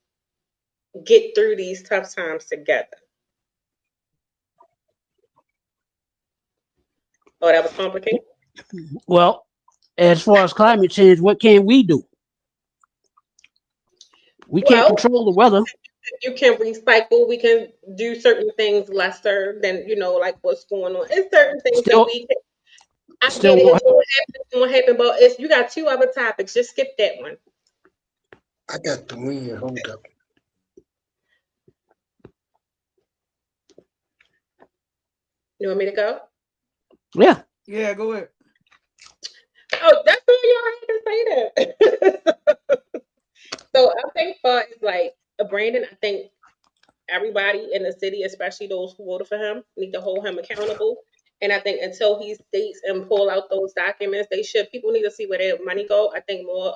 D: get through these tough times together? Oh, that was complicated.
E: Well, as far as climate change, what can we do? We can't
D: Well,
E: control the weather.
D: you can recycle. We can do certain things lesser than like what's going on. It's certain things that
E: Still,
D: we can. I get
E: still
D: it.
E: won't.
D: It's gonna happen, but it's you got two other topics. Just skip that one.
A: I got the wind. Hold up.
D: You want me to go?
E: Yeah.
F: Yeah, go ahead.
D: Oh, that's all y'all had to say that. So I think for is like Brandon. I think everybody in the city, especially those who voted for him, need to hold him accountable. And I think until he states and pull out those documents, they should. People need to see where their money go. I think more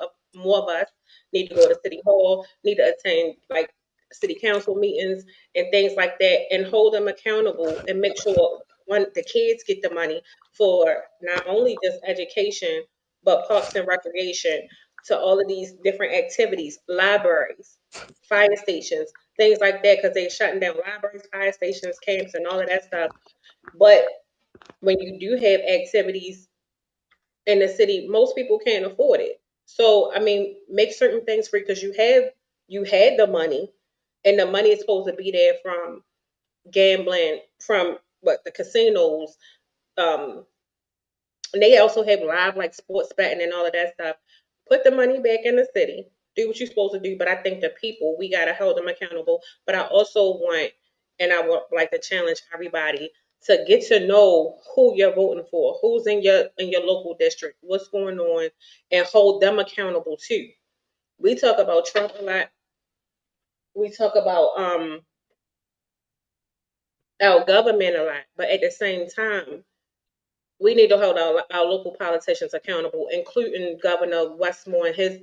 D: of us need to go to city hall, need to attend like city council meetings and things like that, and hold them accountable and make sure when the kids get the money for not only just education but parks and recreation to all of these different activities, libraries, fire stations, things like that, because they're shutting down libraries, fire stations, camps, and all of that stuff. But when you do have activities in the city, most people can't afford it. So I mean, make certain things free because you had the money, and the money is supposed to be there from gambling, from what the casinos, um, and they also have live like sports betting and all of that stuff. Put the money back in the city. Do what you're supposed to do. But I think the people, we gotta hold them accountable. But I also want, and I would like to challenge everybody to get to know who you're voting for, who's in your local district, what's going on, and hold them accountable too. We talk about Trump a lot. We talk about our government a lot, but at the same time, we need to hold our local politicians accountable, including Governor Westmore and his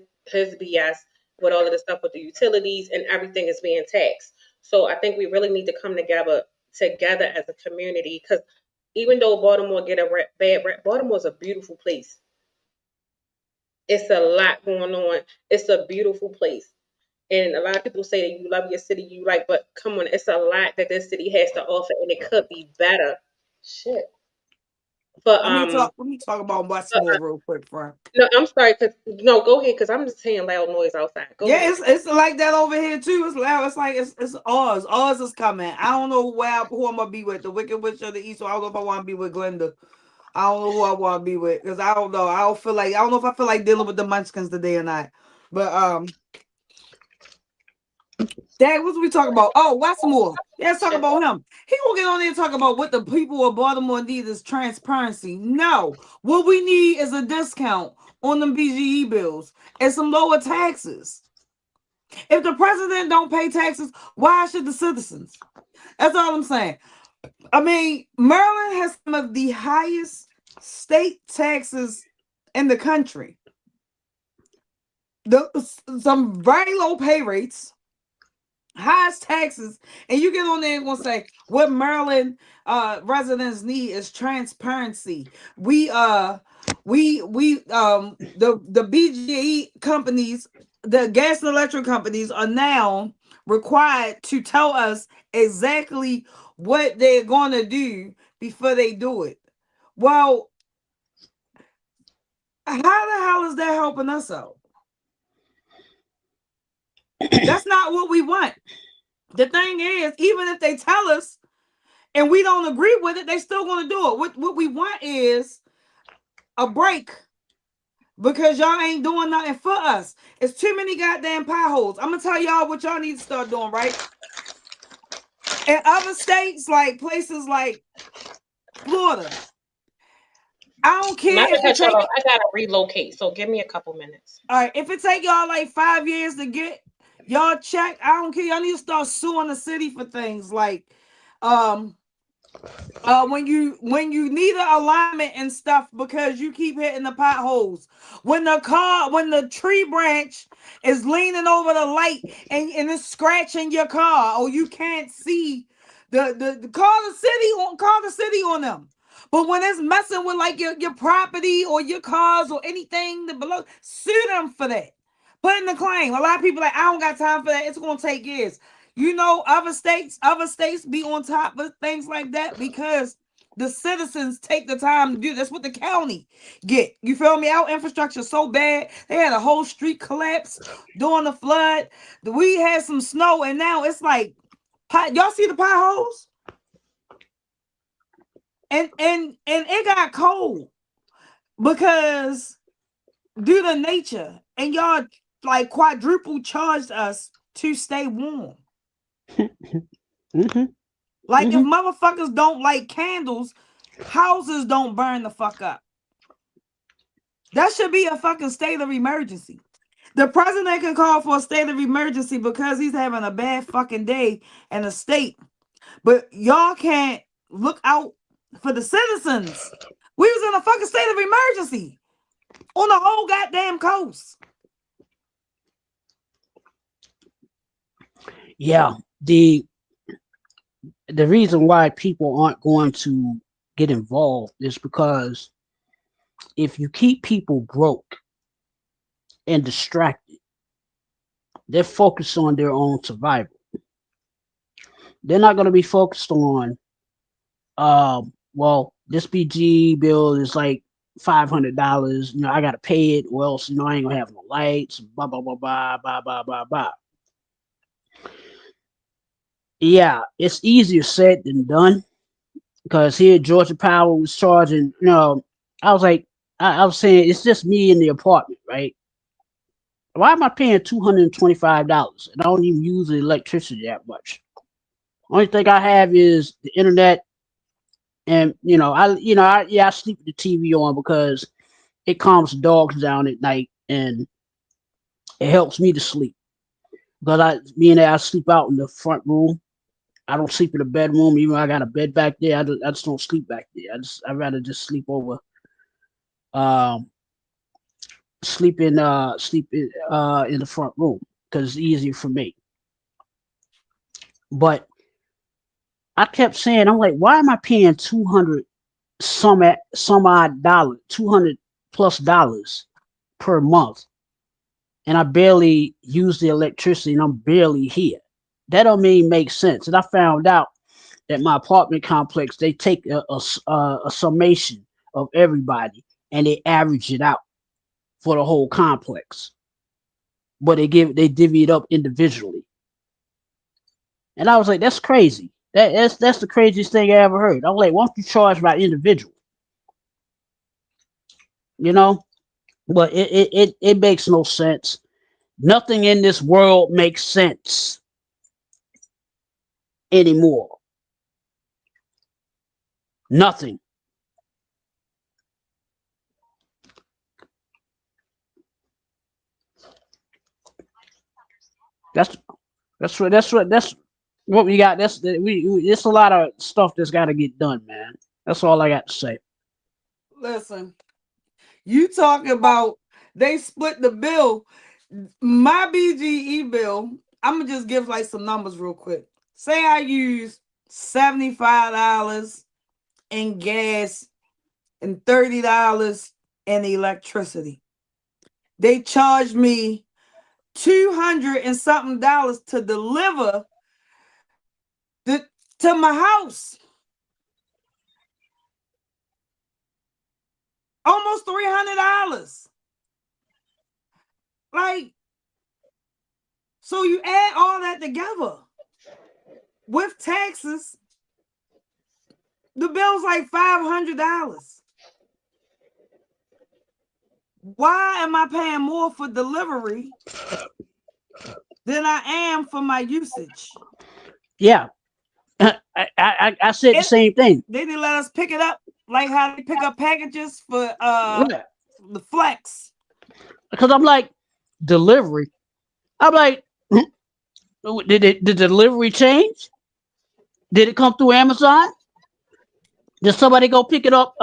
D: BS with all of the stuff with the utilities and everything is being taxed. So I think we really need to come together as a community because even though Baltimore get a bad rep, Baltimore is a beautiful place. It's a lot going on. It's a beautiful place. And a lot of people say that you love your city, you like, but come on, it's a lot that this city has to offer, and it could be better. Shit. But
F: Let me talk about Westmore real quick, Frank.
D: no, I'm sorry. Cause no, go ahead. Cause I'm just hearing loud noise outside. Go
F: Yeah,
D: ahead.
F: it's like that over here too. It's loud. It's like it's Oz. Oz is coming. I don't know who I'm gonna be with. The Wicked Witch of the East. So I don't know if I want to be with Glenda. I don't know who I want to be with because I don't know. I don't know if I feel like dealing with the Munchkins today or not. But Dad, what we talking about? Oh, Westmore. Yeah, let's talk about him. He gonna get on there and talk about what the people of Baltimore need is transparency. No, what we need is a discount on them BGE bills and some lower taxes. If the president don't pay taxes, why should the citizens? That's all I'm saying. I mean, Maryland has some of the highest state taxes in the country. Some very low pay rates, highest taxes, and you get on there and gonna say what Maryland residents need is transparency. The BGE companies, the gas and electric companies are now required to tell us exactly what they're gonna do before they do it. Well, how the hell is that helping us out? That's not what we want. The thing is, even if they tell us and we don't agree with it, they still gonna do it. What we want is a break because y'all ain't doing nothing for us. It's too many goddamn potholes. I'm gonna tell y'all what y'all need to start doing, right? In other states, like places like Florida, I don't
D: Not
F: care if it
D: because y'all,
F: take
D: I gotta relocate. So give me a couple minutes.
F: all right, if it take y'all like 5 years to get y'all checked, I don't care. Y'all need to start suing the city for things like um when you need an alignment and stuff because you keep hitting the potholes. When the tree branch is leaning over the light and it's scratching your car or you can't see the call the city on them. But when it's messing with like your property or your cars or anything that below, sue them for that. Put in the claim. A lot of people like, I don't got time for that. It's gonna take years. You know, other states be on top of things like that because the citizens take the time to do. That's what the county get. You feel me? Our infrastructure so bad. They had a whole street collapse during the flood. We had some snow, and now it's like y'all see the potholes, and it got cold because due to nature, and y'all like quadruple charged us to stay warm.
E: Mm-hmm.
F: Like if
E: Mm-hmm.
F: motherfuckers don't like candles, houses don't burn the fuck up. That should be a fucking state of emergency. The president can call for a state of emergency because he's having a bad fucking day in a state. But y'all can't look out for the citizens. We was in a fucking state of emergency on the whole goddamn coast.
E: Yeah. The reason why people aren't going to get involved is because if you keep people broke and distracted, they're focused on their own survival. They're not going to be focused on, well, this BG bill is like $500. You know, I got to pay it, or else, I ain't going to have no lights, blah, blah, blah, blah, blah, blah, blah, blah. Yeah, it's easier said than done because here Georgia Power was charging, I was like, I was saying, it's just me in the apartment, right? Why am I paying $225 and I don't even use the electricity that much? Only thing I have is the internet, and I sleep with the TV on because it calms the dogs down at night and it helps me to sleep. Because I sleep out in the front room. I don't sleep in the bedroom, even though I got a bed back there. I just don't sleep back there. I'd rather just sleep over, um, sleep in the front room because it's easier for me. But I kept saying, I'm like, why am I paying 200 some odd dollar, 200 plus dollars per month, and I barely use the electricity and I'm barely here? That don't mean make sense. And I found out that my apartment complex, they take a summation of everybody and they average it out for the whole complex, but they divvy it up individually. And I was like, that's crazy. That's the craziest thing I ever heard. I'm like, why don't you charge by individual? You know, but it makes no sense. Nothing in this world makes sense. anymore. Nothing. That's that's what we got. It's a lot of stuff that's got to get done, man. That's all I got to say.
F: Listen, you talking about they split the bill. My BGE bill, I'm gonna just give like some numbers real quick. Say I use $75 in gas and $30 in electricity. They charge me 200 and something dollars to deliver to my house. Almost $300. Like, so you add all that together with taxes, the bill's like $500. Why am I paying more for delivery than I am for my usage?
E: Yeah, I said the same thing.
F: They didn't let us pick it up like how they pick up packages for
E: Right.
F: the flex.
E: Because I'm like, delivery. I'm like, did the delivery change? Did it come through Amazon? Did somebody go pick it up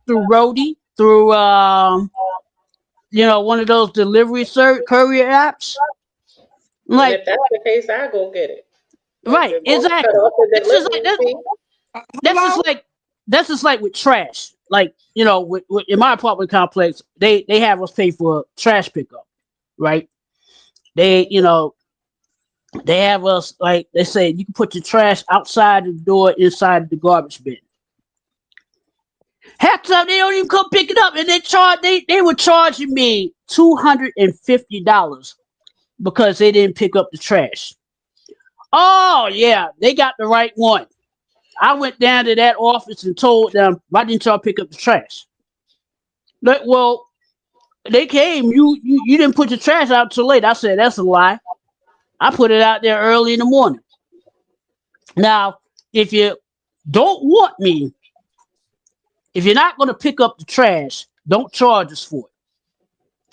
E: through Roadie, through one of those delivery courier apps?
D: And
E: Like,
D: if that's the case, I go get it. Like,
E: right,
D: if they cut
E: exactly.
D: off the
E: It's just like
D: delivery fee,
E: that's
F: Hello?
E: that's just like with trash. Like, with in my apartment complex, they have us pay for trash pickup, right? They they have us, like they say, you can put your trash outside the door, inside the garbage bin. Half the time they don't even come pick it up, and they were charging me $250 because they didn't pick up the trash. Oh yeah, they got the right one. I went down to that office and told them, why didn't y'all pick up the trash? Like, well, they came. You didn't put your trash out till late. I said, that's a lie. I put it out there early in the morning. Now, if you don't want me, if you're not going to pick up the trash, don't charge us for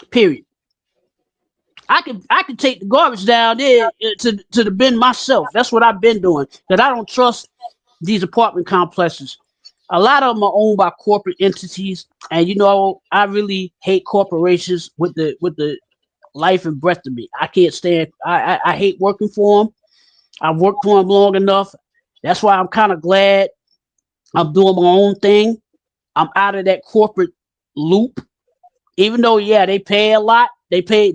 E: it. Period. I can take the garbage down there to the bin myself. That's what I've been doing. Because I don't trust these apartment complexes. A lot of them are owned by corporate entities, and I really hate corporations with the life and breath of me. I can't stand. I hate working for them. I've worked for them long enough. That's why I'm kind of glad I'm doing my own thing. I'm out of that corporate loop. Even though, yeah, they pay a lot. They pay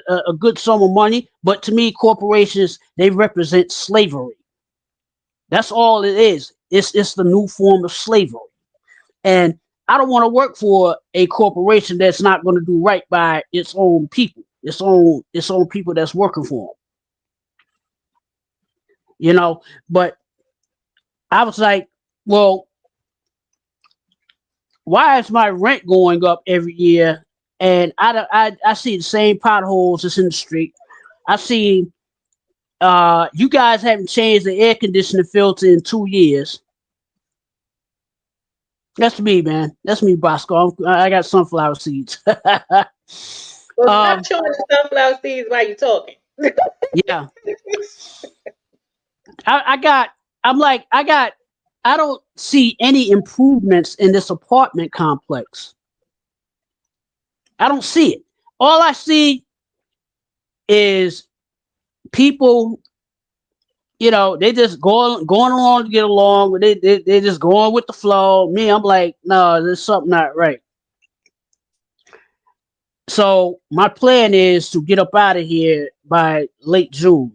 E: a good sum of money, but to me, corporations, they represent slavery. That's all it is. It's the new form of slavery. And I don't want to work for a corporation that's not going to do right by its own people, its own people that's working for them. But I was like, well, why is my rent going up every year? And I see the same potholes that's in the street. I see you guys haven't changed the air conditioning filter in 2 years. That's me, man. That's me, Bosco. I got sunflower seeds.
D: well, stop
E: um,
D: chewing the sunflower seeds while you're talking.
E: yeah, I got. I'm like, I got. I don't see any improvements in this apartment complex. I don't see it. All I see is people. They just going along to get along. They just going with the flow. Me, I'm like, no, there's something not right. So my plan is to get up out of here by late June,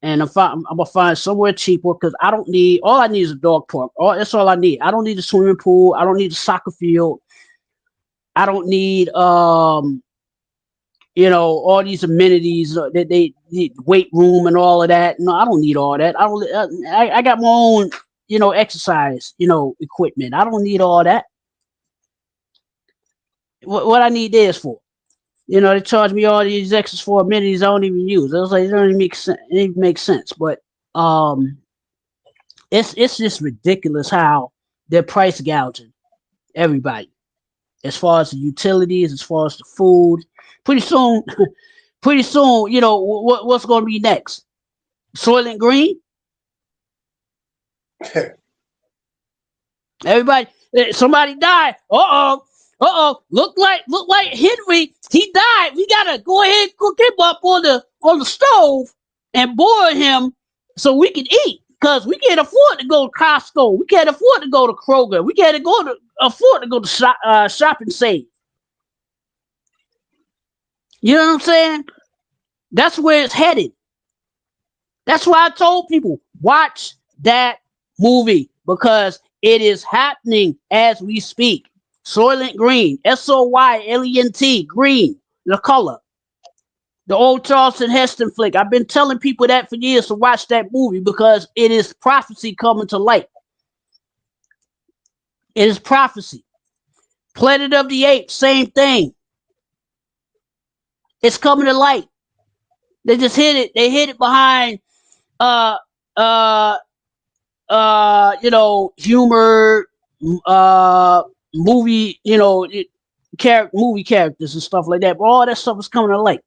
E: and I'm gonna find somewhere cheaper because I don't need. All I need is a dog park. That's all I need. I don't need a swimming pool. I don't need a soccer field. I don't need all these amenities that they need, weight room and all of that. No, I don't need all that. I don't. I got my own exercise equipment. I don't need all that. What I need this for? They charge me all these extras for amenities I don't even use. I was like, it don't even make sense. But It's just ridiculous how they're price gouging everybody as far as the utilities, as far as the food. Pretty soon, pretty soon, what's going to be next? Soylent Green. Everybody, somebody died. Look like Henry. He died. We gotta go ahead and cook him up on the stove and boil him so we can eat. Cause we can't afford to go to Costco. We can't afford to go to Kroger. We can't afford to go to Shop and Save. You know what I'm saying? That's where it's headed. That's why I told people watch that movie because it is happening as we speak. Soylent Green, Soylent Green, the color, the old Charleston Heston flick. I've been telling people that for years to watch that movie because it is prophecy coming to light. It is prophecy. Planet of the Apes, same thing. It's coming to light. They just hid it. They hid it behind uh uh humor, movie, movie characters and stuff like that. But all that stuff is coming to light.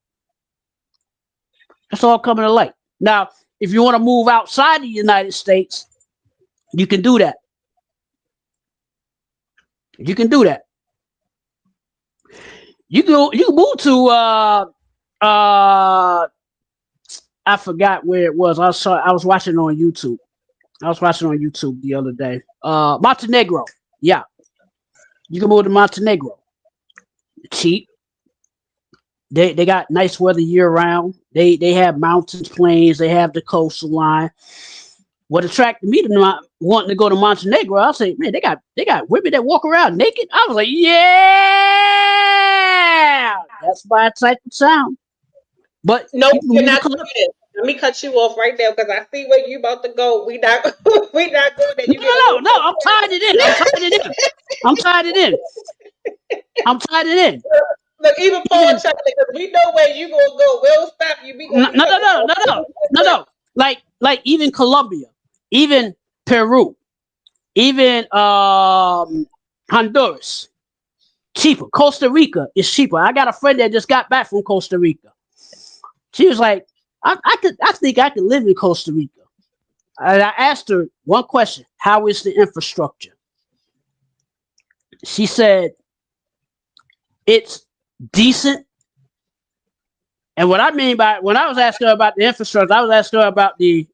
E: It's all coming to light. Now, if you want to move outside the United States, you can do that. You can do that. You can move to I forgot where it was. I was watching on YouTube. The other day. Montenegro. Yeah. You can move to Montenegro. Cheap. They got nice weather year round. They have mountains, plains, they have the coastline. What attracted me to wanting to go to Montenegro, I'll say, man, they got women that walk around naked. I was like, yeah, that's my type of sound. But
D: No, you're not
E: to
D: doing it. Let me cut you off right there because I see where you about to go. We not we not going there. You get a little
E: no. I'm tying it in. I'm tying it in.
D: Look, even Paul Chuck, because we know where you gonna go. We'll stop you. We gonna
E: No,
D: be
E: no, no,
D: talking
E: no,
D: about
E: no, no, no, no. Like even Colombia, even Peru, even Honduras, cheaper. Costa Rica is cheaper. I got a friend that just got back from Costa Rica. She was like, I think I could live in Costa Rica. And I asked her one question: how is the infrastructure? She said it's decent. And what I mean by when I was asking her about the infrastructure, I was asking her about the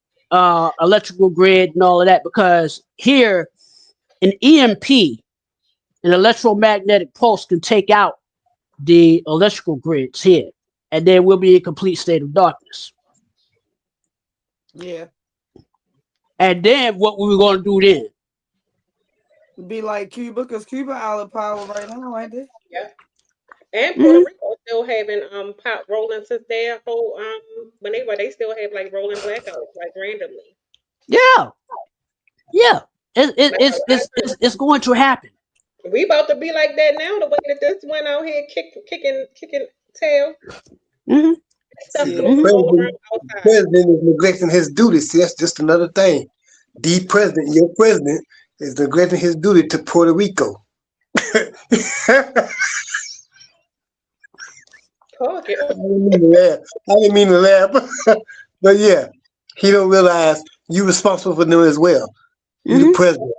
E: electrical grid and all of that because here an EMP, an electromagnetic pulse, can take out the electrical grids here, and then we'll be in complete state of darkness.
F: Yeah.
E: And then what we were going to do then?
F: Be like Cuba, because Cuba out of power right now, ain't they?
D: yeah. And Puerto
E: Mm-hmm.
D: Rico still having pop rolling since their whole when they still have like rolling blackouts like randomly.
E: Yeah, yeah.
D: Like a lot of
E: It's going to happen.
D: we about to be like that now. The way that this one out here kicking tail,
E: Mm-hmm.
D: stuff
A: See,
F: Yeah.
D: going all around
A: the
D: outside.
A: president is neglecting his duties. See, that's just another thing. The president, your president, is neglecting his duty to Puerto Rico.
D: Talk it.
A: I didn't mean to laugh. But yeah, he don't realize you responsible for them as well. You the
E: Mm-hmm.
A: president.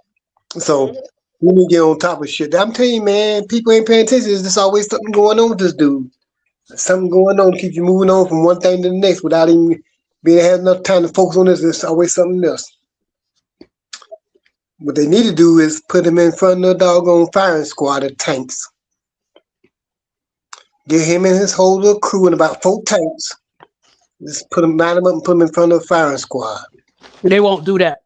A: So
D: Mhm.
A: you need to get on top of shit. I'm telling you, man, people ain't paying attention. There's just always something going on with this dude. There's something going on to keep you moving on from one thing to the next without even being have enough time to focus on this. There's always something else. What they need to do is put him in front of the doggone firing squad of tanks. Get him and his whole little crew in about 4 tanks. Just line him up and put him in front of the firing squad.
E: They won't do that.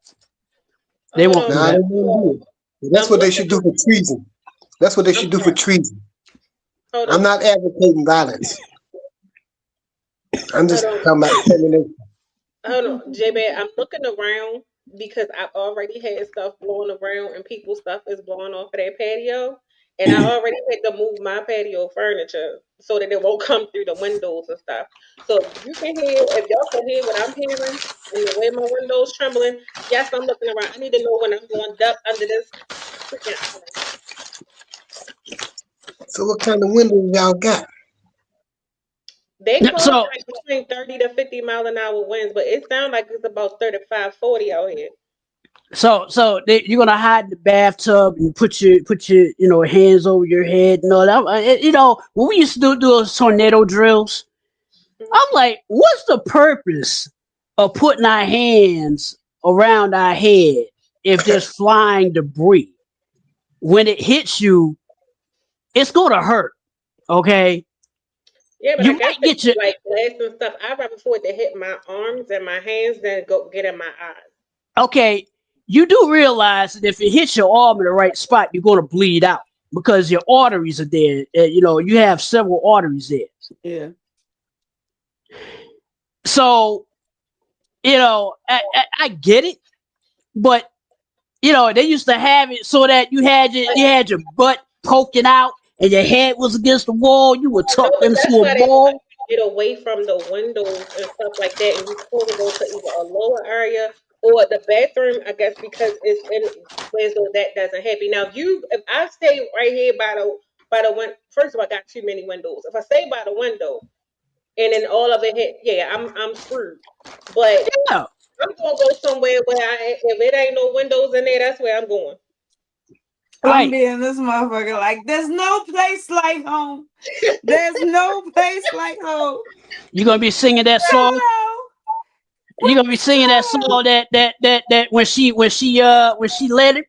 E: They
D: Hold
E: won't
D: on.
E: do
A: Nah, they
E: that.
A: won't do it. That's
D: I'm
A: what they
D: looking.
A: should do for treason. That's what they
D: I'm
A: should do for
D: sorry.
A: treason.
D: Hold
A: I'm
D: on.
A: not advocating violence. I'm
D: Hold
A: just
D: on.
A: talking about termination.
D: Hold on, J-Bad. I'm looking around because I've already had stuff blowing around and people's stuff is blowing off of their patio. and I already had to move my patio furniture so that it won't come through the windows and stuff. So you can hear if y'all can hear what I'm hearing and the way my windows trembling. Yes, I'm looking around. I need to know when I'm going up under this freaking island.
A: So what kind of windows y'all got?
D: They call
E: So
D: it like between 30 to 50 mile an hour winds, but it sounds like it's about 35, 40 out here.
E: you're gonna hide in the bathtub and put your hands over your head. No, that when we used to do those tornado drills,
D: Mhm.
E: I'm like, what's the purpose of putting our hands around our head if there's flying debris? When it hits you, it's gonna hurt. Okay,
D: Yeah, but I
E: you
D: guess
E: might
D: if
E: get
D: it's
E: your
D: like glass and stuff, I'd rather for it to hit my arms and my hands than go get in my eyes.
E: okay. You do realize that if it hits your arm in the right spot, you're gonna bleed out because your arteries are there. You have several arteries there.
F: Yeah.
E: So I get it, but they used to have it so that
D: But
E: you had your butt poking out and your head was against the wall. You were
D: no,
E: tucked
D: but
E: into
D: that's
E: a
D: why they want
E: ball.
D: you to get away from the windows and stuff like that, and you're supposed to go to either a lower area or the bathroom. I guess because it's in ways so that doesn't happen. Now, if I stay right here by the window, first of all, I got too many windows. If I stay by the window and then all of it hit, yeah, I'm screwed. But
E: Yeah,
D: I'm gonna go somewhere where if it ain't no windows in there, that's where I'm going.
F: I'm
E: right.
F: being this motherfucker like there's no place like home. There's no place like home.
E: You're gonna be singing that song.
F: Hello,
E: You're gonna be singing that
F: hello.
E: song that when she landed.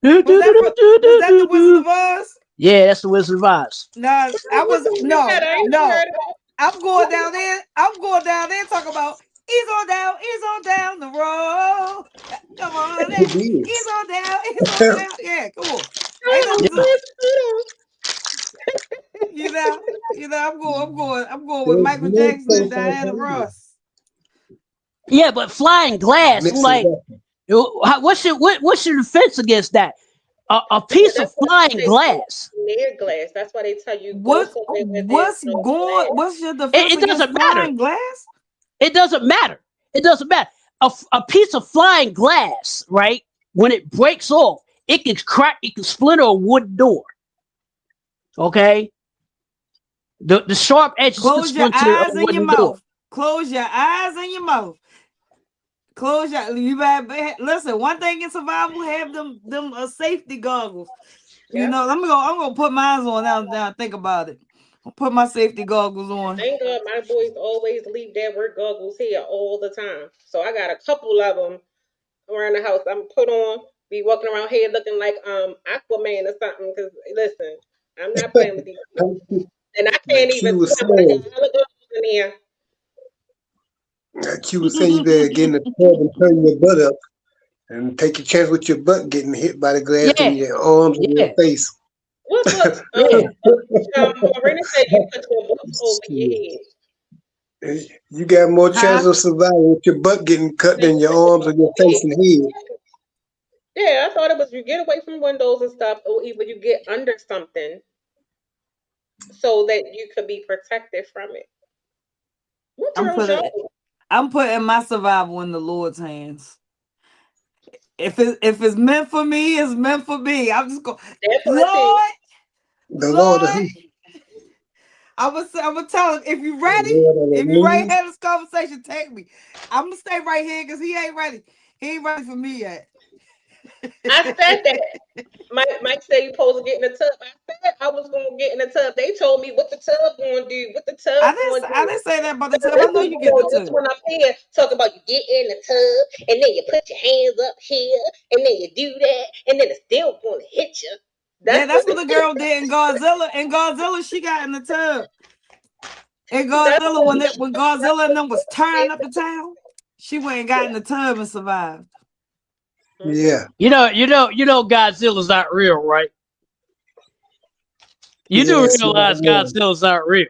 F: Was that the Wizard of Oz?
E: Yeah, that's the Wizard of Oz.
F: No, I was
D: What's that?
F: no,
D: I ain't never
F: no.
D: heard of that.
F: I'm going down there. I'm going down there. Talk about ease on down the road. Come on,
A: It
F: ease on
A: is.
F: down. Yeah, come on. Ain't
D: I
F: no,
E: Yeah,
F: you know, I'm going with
A: There's
F: Michael
A: no
F: Jackson and
A: place like
F: Diana
A: home.
F: Ross.
E: yeah, but flying glass. I'm
A: Mix it
E: like,
A: up.
E: what's your defense against that? A
D: Yeah,
E: piece of
D: that's why
E: flying
D: they say
E: glass.
D: near glass. That's why they tell you go
F: What
D: somewhere where there's
F: what's
D: no
F: going?
D: glass.
F: What's your defense
E: It
F: against
E: doesn't matter.
F: flying glass?
E: It doesn't matter. It doesn't matter. A piece of flying glass, right? When it breaks off, it can crack. It can splinter a wood door. Okay, the sharp edges can
F: Close your
E: splinter a
F: eyes and your
E: wooden door.
F: mouth. Close your eyes and your mouth. Close your. You better listen. One thing in survival, have them safety goggles. You
D: Yep.
F: know, I'm gonna put mine on now. I think about it. I'll put my safety goggles on.
D: Thank God my boys always leave their work goggles here all the time. So I got a couple of them around the house. I'm put on, be walking around here looking like Aquaman or something. Cause listen, I'm not playing with these people, and I can't
A: Like
D: even
A: Q was
D: swim, but I
A: saying,
D: got hella goggles in here.
A: you better get in the tub and turn your butt up and take a chance with your butt getting hit by the glass in
E: Yeah,
A: your arms and your
E: yeah,
A: face.
D: What books?
E: yeah,
D: Marina said you put your books over your head.
A: You got more chance
F: Huh?
A: of surviving with your butt getting cut than your arms or your face and head.
D: Yeah, I thought it was you get away from windows and stuff, or even you get under something so that you could be protected from it. What
F: I'm
D: drills y'all
F: putting
D: do?
F: I'm putting my survival in the Lord's hands. If it's meant for me, it's meant for me. I'm just going,
D: That part too.
F: Lord,
A: The Lord,
F: Lord. I'm gonna tell him
A: the Lord of the
F: if you ready to
A: knees.
F: have this conversation, take me. I'm gonna stay right here because he ain't ready. He ain't ready for me yet.
D: I said that. Mike said you supposed to get in the tub. I said I was gonna get in the tub. They told me what the tub gonna do, what the tub gonna
F: I
D: do.
F: didn't say that about the
D: So
F: tub. I
D: this
F: know
D: is
F: you get the
D: this
F: tub.
D: one up here talking about you get in the tub and then you put your hands up here and then you do that and then it's still gonna hit you.
F: Yeah,
D: That's
F: that's
D: what
F: what the girl did in Godzilla. In Godzilla, she got in the tub. In Godzilla, when Godzilla and them was tearing up the town, she went and got in the tub and survived.
D: mm-hmm.
A: Yeah,
E: Godzilla's not real, right? You do
A: yes, yes,
E: realize
A: yes.
E: Godzilla's not real.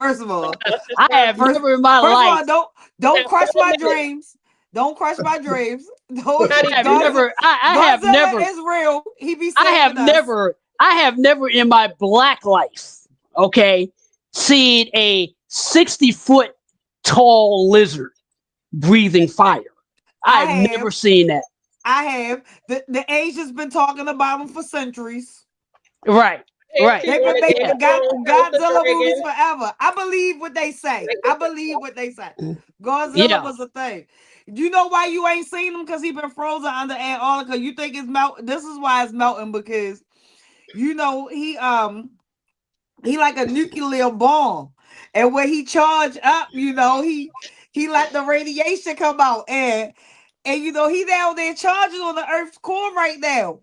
F: First of all,
D: What's the
E: I
D: first
E: have
F: first
E: never in my
F: first of
E: life.
F: all, don't
D: now
F: crush
D: wait a
F: my
D: minute.
F: dreams. Don't crush my dreams. Don't.
D: How do
E: I have
D: you?
E: never, I have
F: Godzilla
E: never,
F: is real. He be
E: I have
F: saving us.
E: never, I have never in my black life, okay, seen a 60-foot tall lizard breathing fire.
F: I
E: I've never
F: have.
E: seen that.
F: I have. The Asians been talking about him for centuries.
E: Right,
D: If
E: right.
D: you
F: They've
D: want
F: been
D: to Game
E: Yeah.
F: making
D: of Thrones House of
F: Godzilla movies
D: Dragon,
F: forever. I believe what they say. I believe what they say. Godzilla
E: Yeah.
F: was a thing. Do you know why you ain't seen him? Because he been frozen under Antarctica. You think it's melting? This is why it's melting because you know he like a nuclear bomb, and when he charged up, you know he let the radiation come out, and you know he down there charging on the Earth's core right now.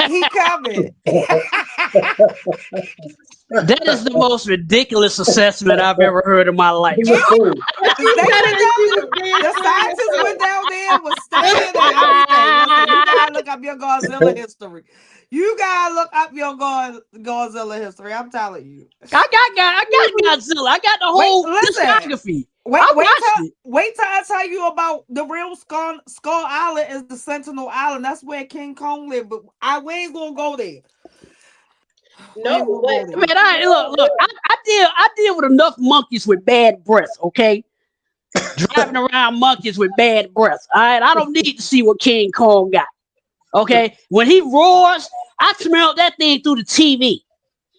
F: He coming.
E: That is the most ridiculous assessment I've ever heard in my life.
A: He's a
F: It,
A: fool.
D: but
F: they
D: you said
F: went
D: it like
F: down
D: you
F: there.
D: was being
F: The
D: serious
F: scientists went
D: though.
F: down there, was studying and everything. Listen, you gotta look up your Godzilla history. You gotta look up your Godzilla history. I'm telling you.
E: I got Godzilla. I got the
F: Wait,
E: whole
F: listen.
E: discography.
F: Wait,
E: I watched it.
F: wait till I tell you about the real Skull Island is the Sentinel Island. That's where King Kong lived. But we ain't gonna go there. We ain't
D: No,
F: gonna go
D: but
F: there.
E: Man,
D: you know
E: look.
D: what?
E: I deal with enough monkeys with bad breath. Okay, driving around monkeys with bad breath. All right, I don't need to see what King Kong got. Okay, when he roars, I smell that thing through the TV.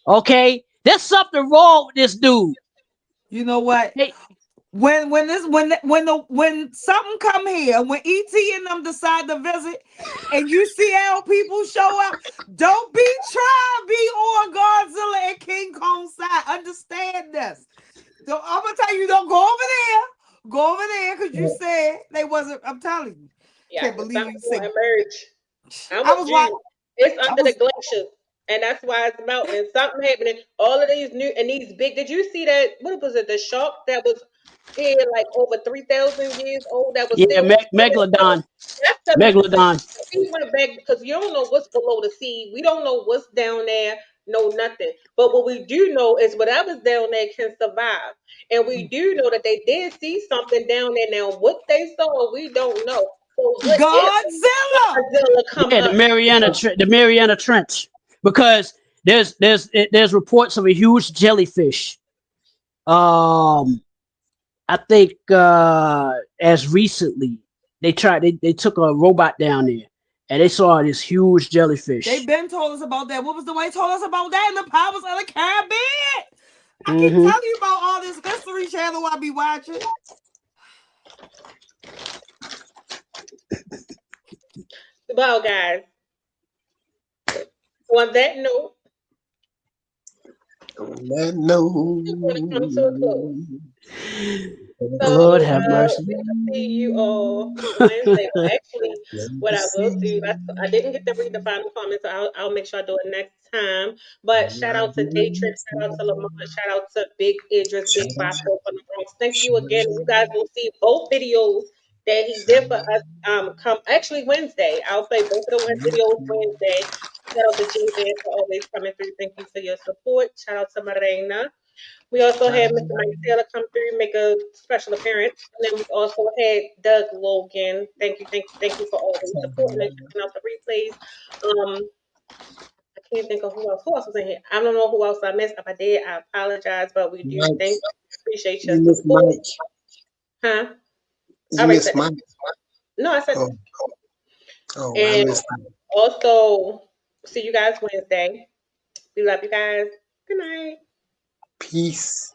E: Okay, there's something wrong with this dude.
F: You know what?
E: Hey,
F: When something come here, when ET and them decide to visit, and you see how people show up, don't be trying to be on Godzilla and King Kong's side. Understand this. So I'm gonna tell you, don't go over there. Go over there because you said they wasn't. I'm telling you,
D: Yeah,
F: can't believe
D: something
F: you
D: will
F: said.
D: emerge. I'm
F: I
D: with
F: was like,
D: you. It's
F: I
D: under the
F: was.
D: glaciers, and that's why it's melting. Something happening. All of these new and these big. Did you see that? What was it? The shark that was here like over 3,000 years old that was
E: yeah,
D: still swimming.
E: Megalodon,
D: That's the
E: Megalodon.
D: we went back because you don't know what's below the sea. We don't know what's down there. No, nothing. But what we do know is whatever's down there can survive, and we do know that they did see something down there. Now, what they saw, we don't know. So, what if
F: Godzilla.
D: Godzilla come
E: Yeah,
D: up?
E: The Mariana Trench, because there's reports of a huge jellyfish. I think as recently they took a robot down there and they saw this huge
F: They
E: jellyfish.
F: been told us about that. What was the way told us about that in the Powers of the Caribbean? I keep
E: Hmm.
F: telling you about all this History Channel I be watching.
D: Well, guys, on that note,
A: On that note,
D: we're going to come to a close.
E: Lord
D: So
E: have mercy.
D: we'll see you all Wednesday. Well, actually,
A: let
D: what
A: me
D: I will
A: see.
D: do, I didn't get to read the final comments, so I'll make sure I do it next time. But shout out to Day Trip, shout out to Lamont, shout out to Big Idris, Big Bosco from the Bronx. Thank you again. You guys will see both videos that he did for us. Come actually Wednesday. I'll play both of the videos Wednesday. Shout out to J Man for always coming through. Thank you for your support. Shout out to Marina. We also had Mr. Mike Taylor come through, make a special appearance. And then we also had Doug Logan. Thank you for always supporting and checking out the replays. I can't think of who else. Who else was in here? I don't know who else I missed. If I did, I apologize, but we do
A: Mike,
D: appreciate your
A: you miss
D: support.
A: Mike.
D: Huh? I
A: You
D: already
A: miss
D: said that.
A: Mike.
D: No, I said
A: Oh,
D: that.
A: I
D: And
A: miss Mike.
D: also, see you guys Wednesday. We love you guys. Good night.
A: Peace.